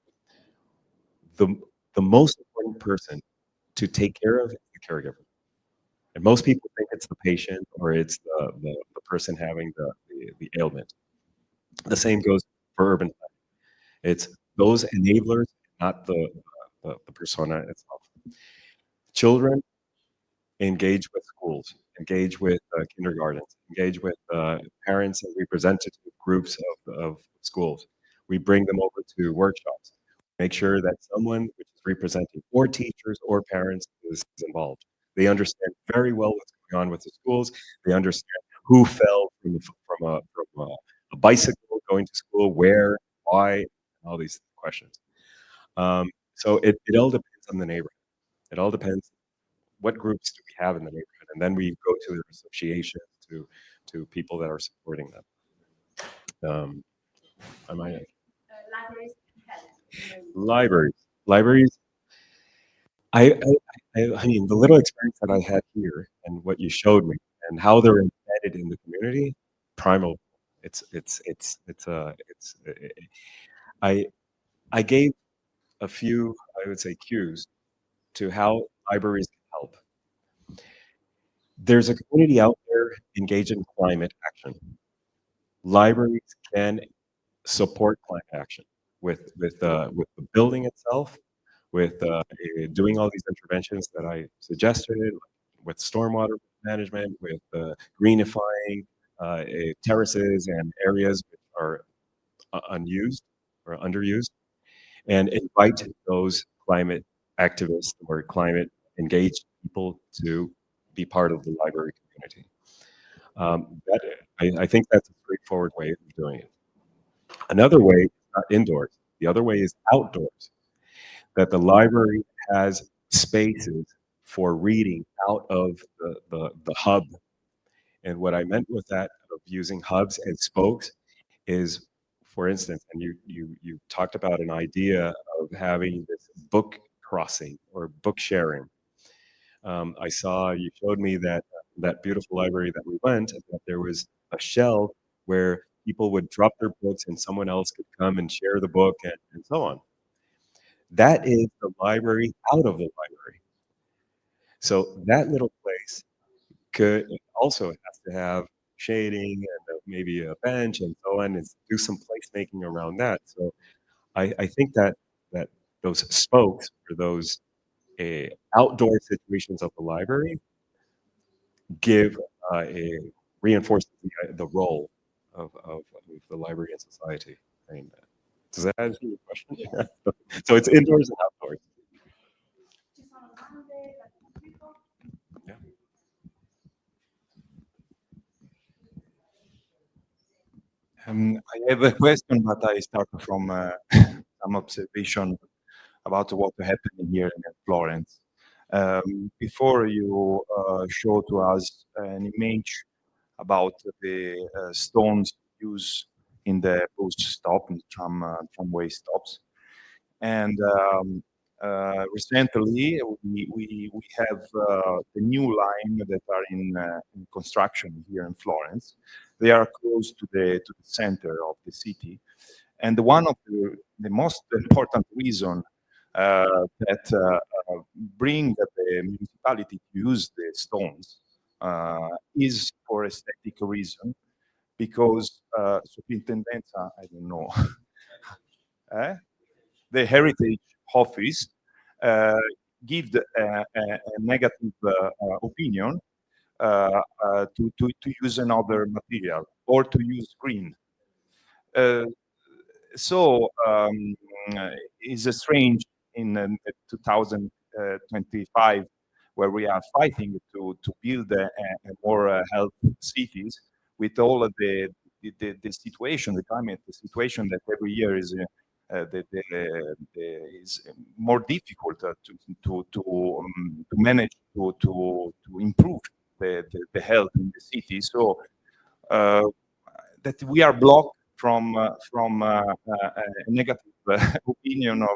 the most important person to take care of is the caregiver. And most people think it's the patient or it's the person having the ailment. The same goes for urban planning. It's those enablers, not the persona itself. Children engage with schools, engage with kindergartens, engage with parents and representative groups of schools. We bring them over to workshops, make sure that someone which is representing or teachers or parents is involved. They understand very well what's going on with the schools. They understand who fell from a bicycle going to school, where, why, and all these questions. So it all depends on the neighborhood. It all depends what groups do we have in the neighborhood, and then we go to their associations, to people that are supporting them. Libraries. I mean, the little experience that I had here and what you showed me and how they're embedded in the community, primal. I gave a few, I would say, cues to how libraries can help. There's a community out there engaged in climate action. Libraries can support climate action with the building itself, with doing all these interventions that I suggested, with stormwater management, with greenifying terraces and areas which are unused or underused, and invite those climate activists or climate engaged people to be part of the library community. I think that's a straightforward way of doing it. Another way is not indoors. The other way is outdoors, that the library has spaces for reading out of the hub. And what I meant with that, of using hubs and spokes, is, for instance, and you talked about an idea of having this book crossing or book sharing. I saw, you showed me that beautiful library that we went, and that there was a shelf where people would drop their books and someone else could come and share the book and so on. That is the library out of the library. So that little place could also has to have shading and maybe a bench and so on, and do some placemaking around that. So I think that those spokes, or those outdoor situations of the library, give a reinforce the role of the library in society. I mean, does that answer your question? So it's indoors and outdoors. Yeah. I have a question, but I start from some observation about what happened here in Florence. Before you show to us an image about the stones used in the bus stop, in tramway stops, and recently we have the new line that are in construction here in Florence. They are close to the center of the city, and one of the most important reason that bring the municipality to use the stones is for aesthetic reason, because Superintendenza, I don't know, the Heritage Office give a negative opinion to use another material or to use green. So it's strange in 2025, where we are fighting to build a more healthy cities, with all of the situation, the climate situation that every year is is more difficult to manage, to improve the health in the city. So that we are blocked from a negative opinion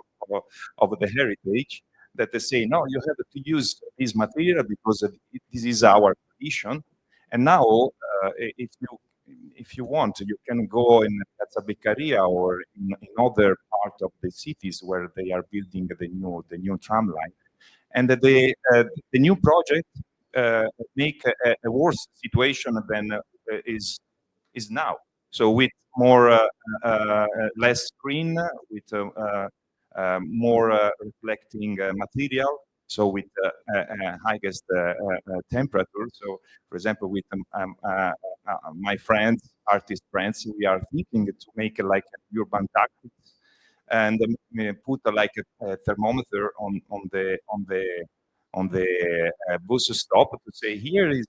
of the heritage, that they say, no, you have to use this material because this is our tradition. And now, if you want, you can go in Piazza Beccaria or in other part of the cities where they are building the new tram line, and the new project make a worse situation than is now. So with more less screen, with more reflecting material, so with highest temperature. So, for example, with my friends, artist friends, we are thinking to make like an urban tactics and put like a thermometer on the bus stop to say here is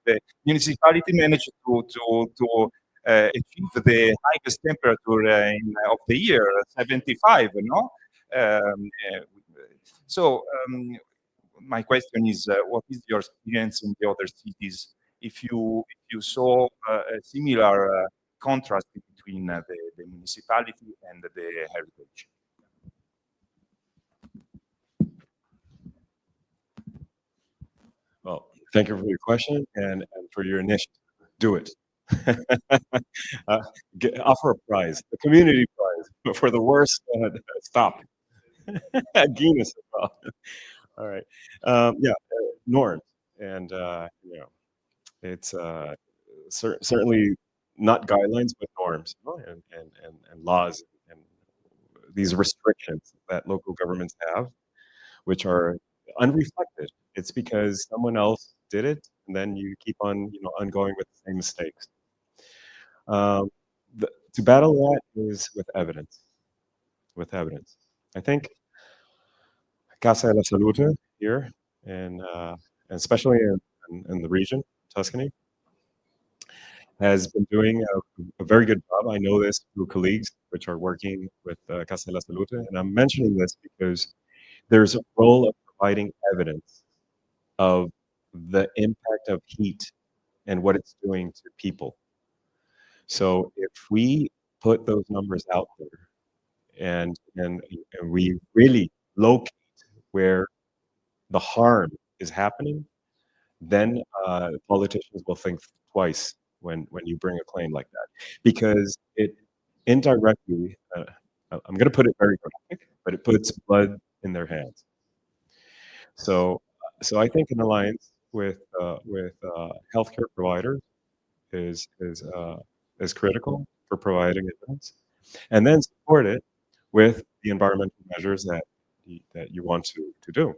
the municipality managed to achieve the highest temperature of the year, 75, no? So my question is, what is your experience in the other cities? If you saw a similar contrast between the municipality and the heritage. Well, thank you for your question and for your initiative. Do it. Offer a prize, a community prize, but for the worst, stop. Guinness as well. All right. Norms. And, it's certainly not guidelines, but norms, and laws and these restrictions that local governments have, which are unreflected. It's because someone else did it, and then you keep on, ongoing with the same mistakes. To battle that is with evidence. With evidence, I think Casa della Salute here, and especially in the region, Tuscany, has been doing a very good job. I know this through colleagues which are working with Casa della Salute, and I'm mentioning this because there's a role of providing evidence of the impact of heat and what it's doing to people. So if we put those numbers out there and we really locate where the harm is happening, then politicians will think twice when you bring a claim like that, because it indirectly, I'm going to put it very graphic, but it puts blood in their hands. So I think an alliance with healthcare providers is critical for providing evidence, and then support it with the environmental measures that you want to do.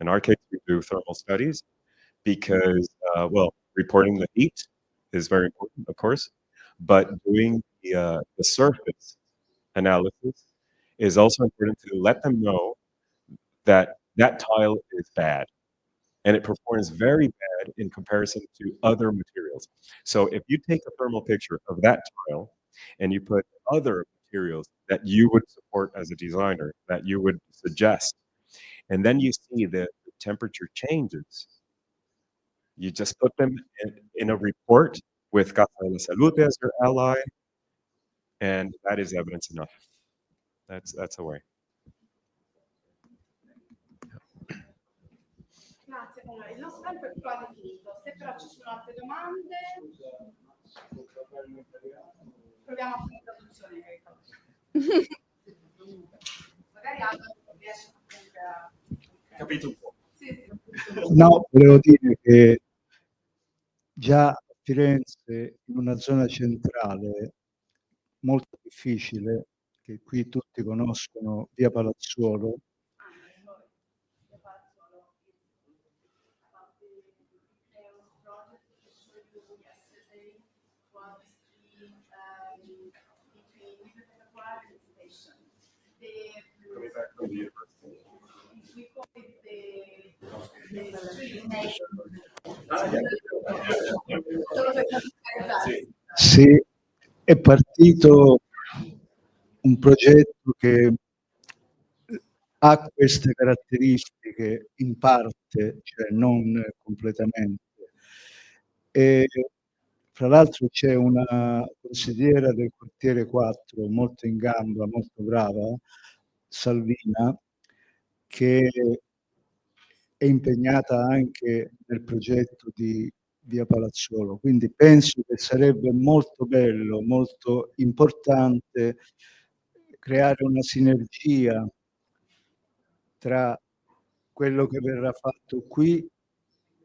In our case, we do thermal studies because, reporting the heat is very important, of course, but doing the surface analysis is also important to let them know that that tile is bad, and it performs very bad in comparison to other materials. So if you take a thermal picture of that tile and you put other materials that you would support as a designer, that you would suggest, and then you see the temperature changes, you just put them in a report with Casa della Salute as your ally, and that is evidence enough. That's a way. Grazie. Allora, il nostro tempo è quasi finito. Se però ci sono altre domande, proviamo a fare traduzione. Magari Álvaro riesce a Capito un po'. Sì. No, volevo dire che già a Firenze, in una zona centrale molto difficile, che qui tutti conoscono, via Palazzuolo, sì, è partito un progetto che ha queste caratteristiche in parte, cioè non completamente. E fra l'altro c'è una consigliera del quartiere 4 molto in gamba, molto brava, Salvina, che è impegnata anche nel progetto di via Palazzuolo. Quindi penso che sarebbe molto bello, molto importante creare una sinergia tra quello che verrà fatto qui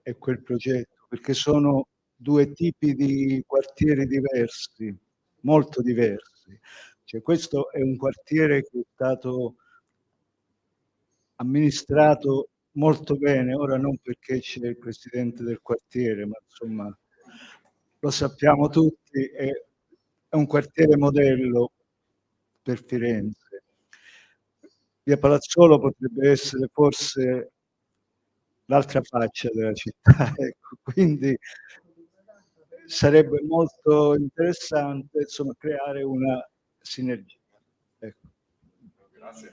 e quel progetto, perché sono due tipi di quartieri diversi, molto diversi. Cioè, questo è un quartiere che è stato amministrato molto bene, ora non perché c'è il presidente del quartiere, ma insomma lo sappiamo tutti, è un quartiere modello per Firenze. Via Palazzolo potrebbe essere forse l'altra faccia della città, ecco, quindi sarebbe molto interessante, insomma, creare una sinergia. Ecco. Grazie.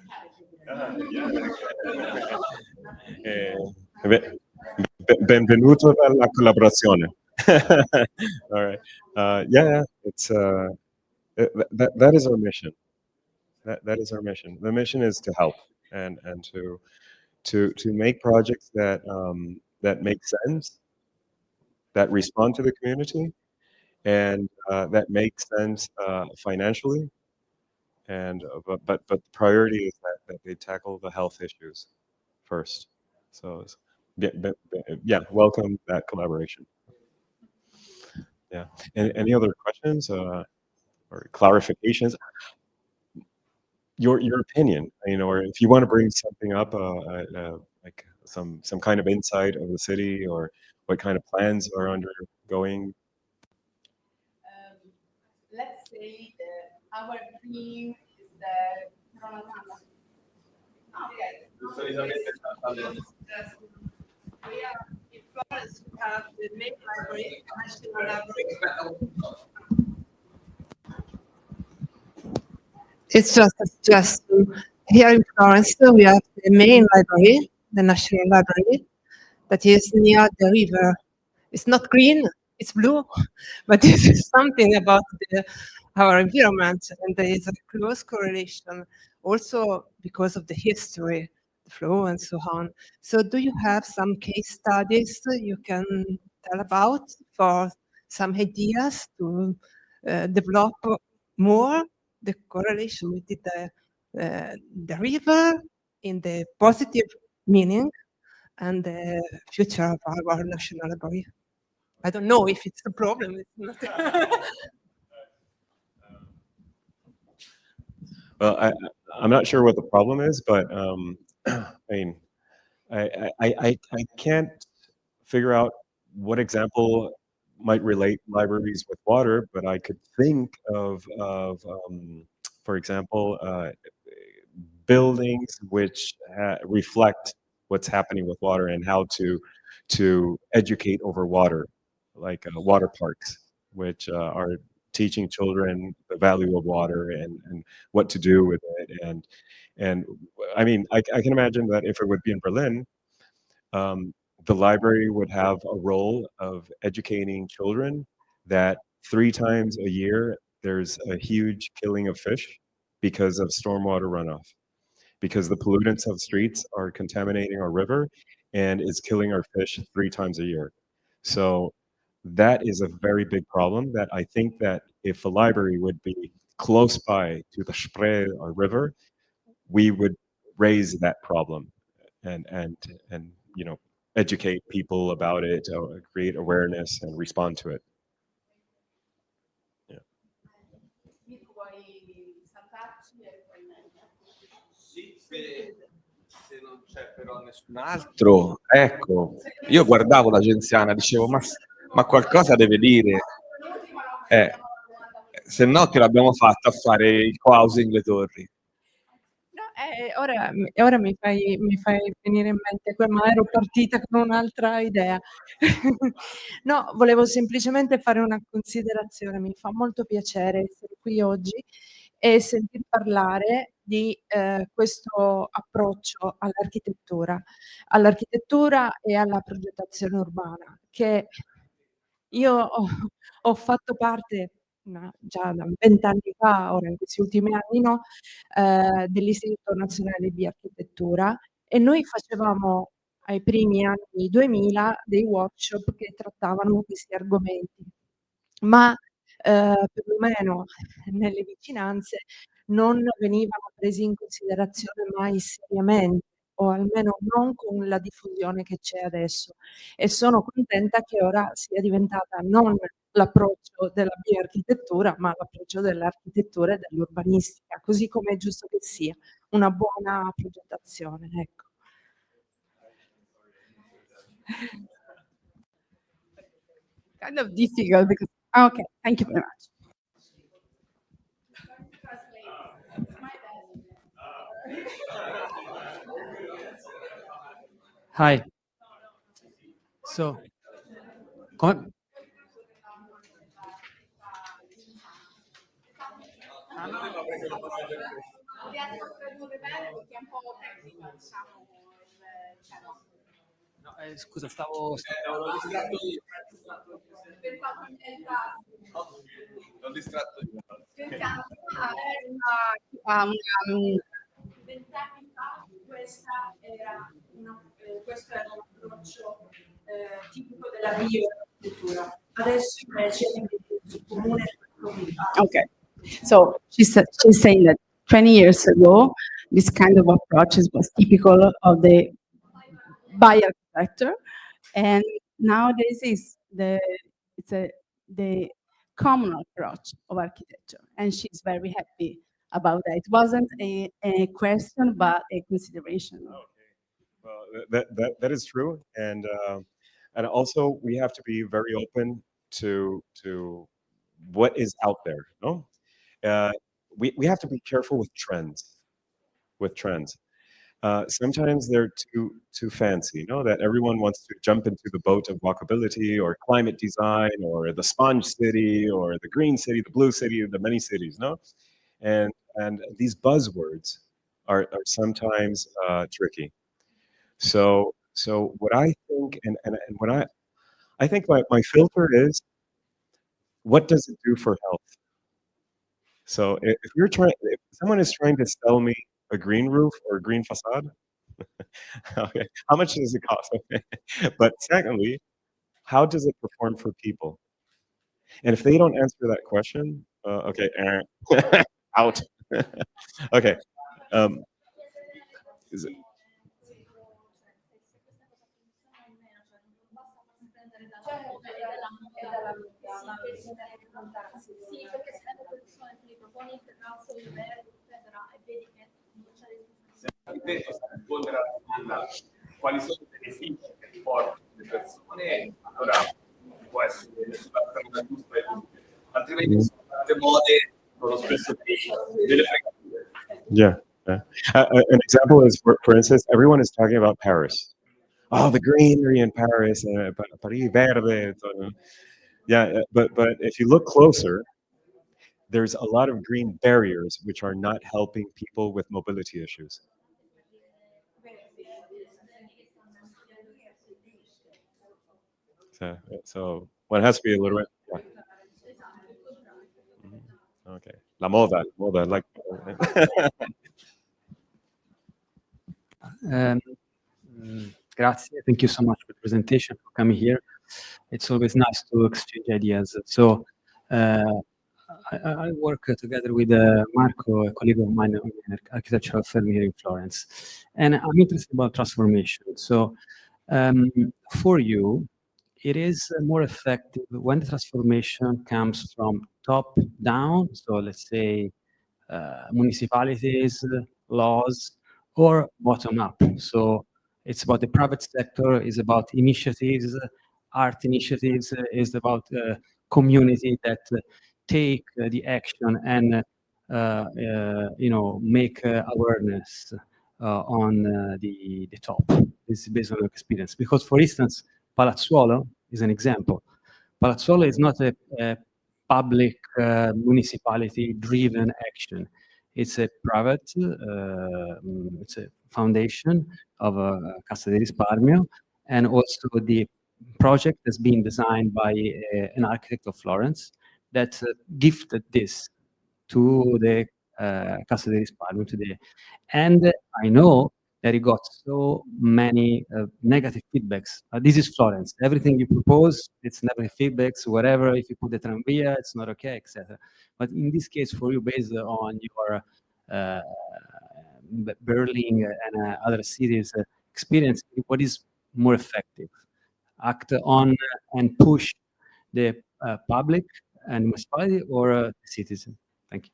Benvenuto alla collaborazione. All right. Yeah, it's that is our mission. That is our mission. The mission is to help and to make projects that that make sense, that respond to the community, and that make sense financially. And but the priority is that they tackle the health issues first. So yeah, welcome that collaboration. Yeah. Any other questions or clarifications? Your opinion, you know, or if you want to bring something up, like some kind of insight of the city, or what kind of plans are undergoing. Let's say that our dream is that we are in Florence, we have the main library, National Library. It's just a suggestion. Here in Florence, we have the main library, the National Library, that is near the river. It's not green, it's blue, but this is something about our environment, and there is a close correlation also because of the history, the flow, and so on. So do you have some case studies you can tell about for some ideas to develop more the correlation with the river in the positive meaning and the future of our national library? I don't know if it's a problem. It's not. Well, I'm not sure what the problem is, but I mean, I can't figure out what example might relate libraries with water, but I could think of for example, buildings which reflect what's happening with water and how to educate over water, like water parks, which are teaching children the value of water and what to do with it. And I mean, I can imagine that if it would be in Berlin, the library would have a role of educating children that 3 times a year there's a huge killing of fish because of stormwater runoff, because the pollutants of streets are contaminating our river and is killing our fish 3 times a year. So that is a very big problem that I think that if a library would be close by to the Spree, our river, we would raise that problem and you know, educate people about it, create awareness and respond to it. Yeah. Se non c'è però nessun altro, ecco, io guardavo l'agenziana, dicevo, ma qualcosa deve dire. Se no che l'abbiamo fatta a fare il co-housing Le Torri. No, ora mi fai venire in mente, ma ero partita con un'altra idea. No, volevo semplicemente fare una considerazione. Mi fa molto piacere essere qui oggi e sentir parlare di questo approccio all'architettura e alla progettazione urbana, che io ho fatto parte già da 20 anni fa, ora in questi ultimi anni no, dell'Istituto Nazionale di Architettura, e noi facevamo ai primi anni 2000 dei workshop che trattavano questi argomenti. Ma, perlomeno nelle vicinanze non venivano presi in considerazione mai seriamente, o almeno non con la diffusione che c'è adesso. E sono contenta che ora sia diventata non l'approccio della bioarchitettura, ma l'approccio dell'architettura e dell'urbanistica, così come è giusto che sia, una buona progettazione, ecco. Kind of difficult because, okay, thank you very much. Hi. So, come, no, scusa, stavo distratto io. Non distratto io. Vent'anni fa questo era un approccio tipico della biocultura. Adesso invece è comune. Okay, so she's saying that 20 years ago, this kind of approach was typical of the bioarchitecture, and nowadays the common approach of architecture, and she's very happy about that. It wasn't a question, but a consideration. Okay. Well, that is true, and also we have to be very open to what is out there. No, we have to be careful with trends. Sometimes they're too fancy, that everyone wants to jump into the boat of walkability or climate design or the sponge city or the green city, the blue city, the many cities, no? And these buzzwords are sometimes tricky. So what I think, and what I think my filter is, what does it do for health? So if someone is trying to sell me a green roof or a green facade, okay, how much does it cost? Okay. But secondly, how does it perform for people? And if they don't answer that question, okay, out. Okay. Is it? Sì, perché se le persone ti proponi il terrazzo di bene, eccetera, e vedi che non c'è rispondere alla domanda quali sono i benefici che ti portano le persone, allora può essere sulla giusta, altrimenti sono tante mode, sono spesso delle fregature. Yeah. An example is, for instance, everyone is talking about Paris. Oh, the greenery in Paris, Paris verde. Yeah, but if you look closer, there's a lot of green barriers which are not helping people with mobility issues. So one has to be a little bit. Yeah. Okay. La moda, like. Grazie. Thank you so much for the presentation, for coming here. It's always nice to exchange ideas. So I work together with Marco, a colleague of mine in an architectural firm here in Florence, and I'm interested about transformation. So for you, it is more effective when the transformation comes from top down. So let's say municipalities, laws, or bottom up. So it's about the private sector, it's about initiatives, art initiatives, is about community that take the action and make awareness on the top. This is based on experience. Because, for instance, Palazzuolo is an example. Palazzuolo is not a public municipality-driven action. It's a private, it's a foundation of Cassa di Risparmio, and also the project has been designed by an architect of Florence that gifted this to the Cassa di Risparmio today. And I know that it got so many negative feedbacks. This is Florence. Everything you propose, it's negative feedbacks, whatever. If you put the tramvia, it's not okay, etc. But in this case, for you, based on your Berlin and other cities experience, what is more effective? Act on and push the public and municipality or citizen? Thank you.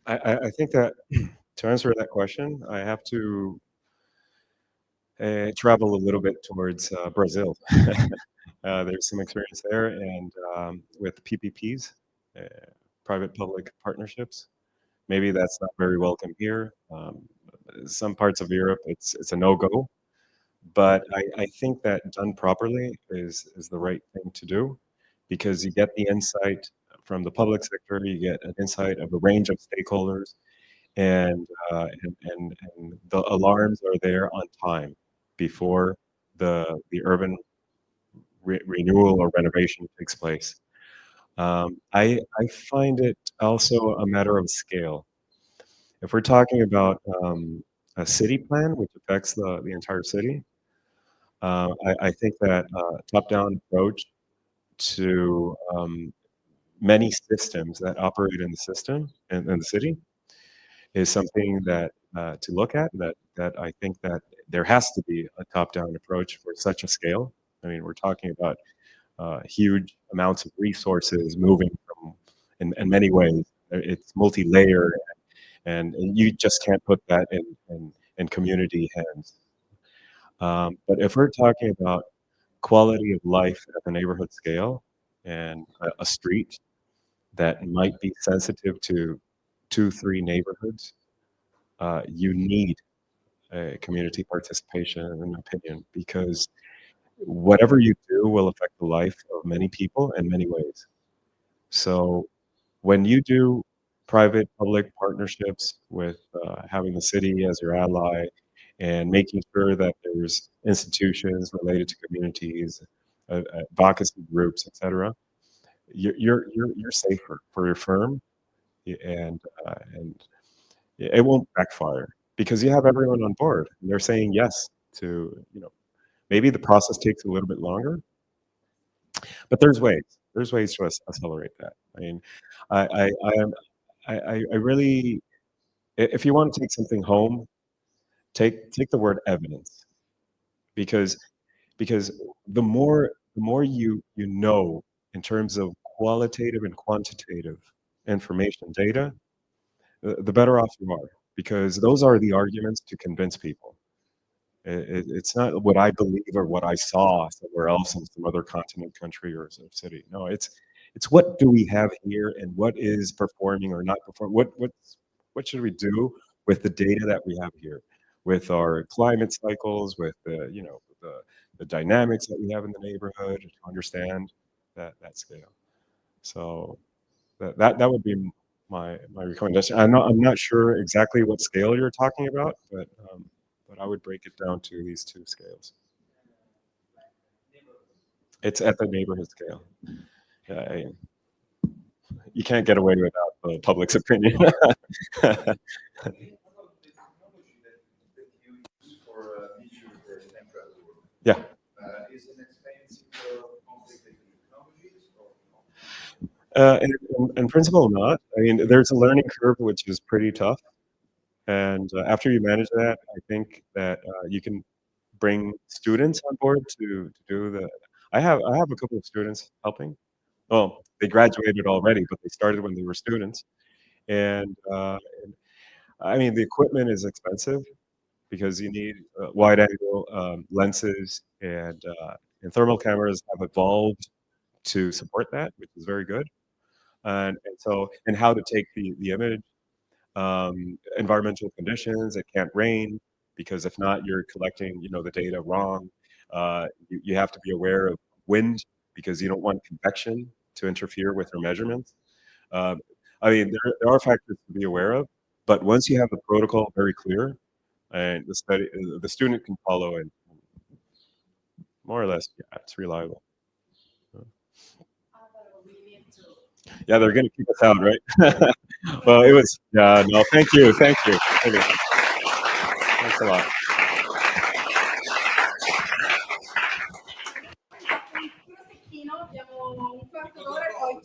I think that to answer that question, I have to travel a little bit towards Brazil. There's some experience there, and with PPPs, private-public partnerships. Maybe that's not very welcome here. Some parts of Europe, it's a no-go. But I think that done properly is the right thing to do, because you get the insight from the public sector, you get an insight of a range of stakeholders, and the alarms are there on time before the urban renewal or renovation takes place. I find it also a matter of scale. If we're talking about a city plan, which affects the entire city, I think that top-down approach to many systems that operate in the system in the city is something that to look at. That I think that there has to be a top-down approach for such a scale. I mean, we're talking about huge amounts of resources moving from in many ways. It's multi-layered, and you just can't put that in community hands. But if we're talking about quality of life at the neighborhood scale, and a street that might be sensitive to 2-3 neighborhoods, you need a community participation, in my opinion, because whatever you do will affect the life of many people in many ways. So when you do private-public partnerships with having the city as your ally, and making sure that there's institutions related to communities, advocacy groups, etc., you're safer for your firm, and it won't backfire because you have everyone on board. And they're saying yes to, maybe the process takes a little bit longer, but there's ways. There's ways to accelerate that. I mean, I really, if you want to take something home, take the word evidence, because the more you know in terms of qualitative and quantitative information data, the better off you are, because those are the arguments to convince people. It's not what I believe or what I saw somewhere else in some other continent, country, or city. No, it's what do we have here, and what is performing or not performing. What should we do with the data that we have here, with our climate cycles, with the dynamics that we have in the neighborhood, to understand that scale. So that would be my recommendation. I'm not sure exactly what scale you're talking about, but I would break it down to these 2 scales. It's at the neighborhood scale. You can't get away without the public's opinion. Yeah. Is an expensive, complicated technologies, in principle, not. I mean, there's a learning curve which is pretty tough, and after you manage that, I think that you can bring students on board to do the. I have a couple of students helping. Well, they graduated already, but they started when they were students, and I mean, the equipment is expensive because you need wide-angle lenses, and thermal cameras have evolved to support that, which is very good. And how to take the image, environmental conditions. It can't rain, because if not, you're collecting the data wrong. You have to be aware of wind, because you don't want convection to interfere with your measurements. I mean, there are factors to be aware of, but once you have the protocol very clear, and the student can follow, and more or less, yeah, it's reliable. Yeah, they're going to keep us out, right? Well, it was, no, thank you. Thanks a lot. Abbiamo un quarto d'ora e poi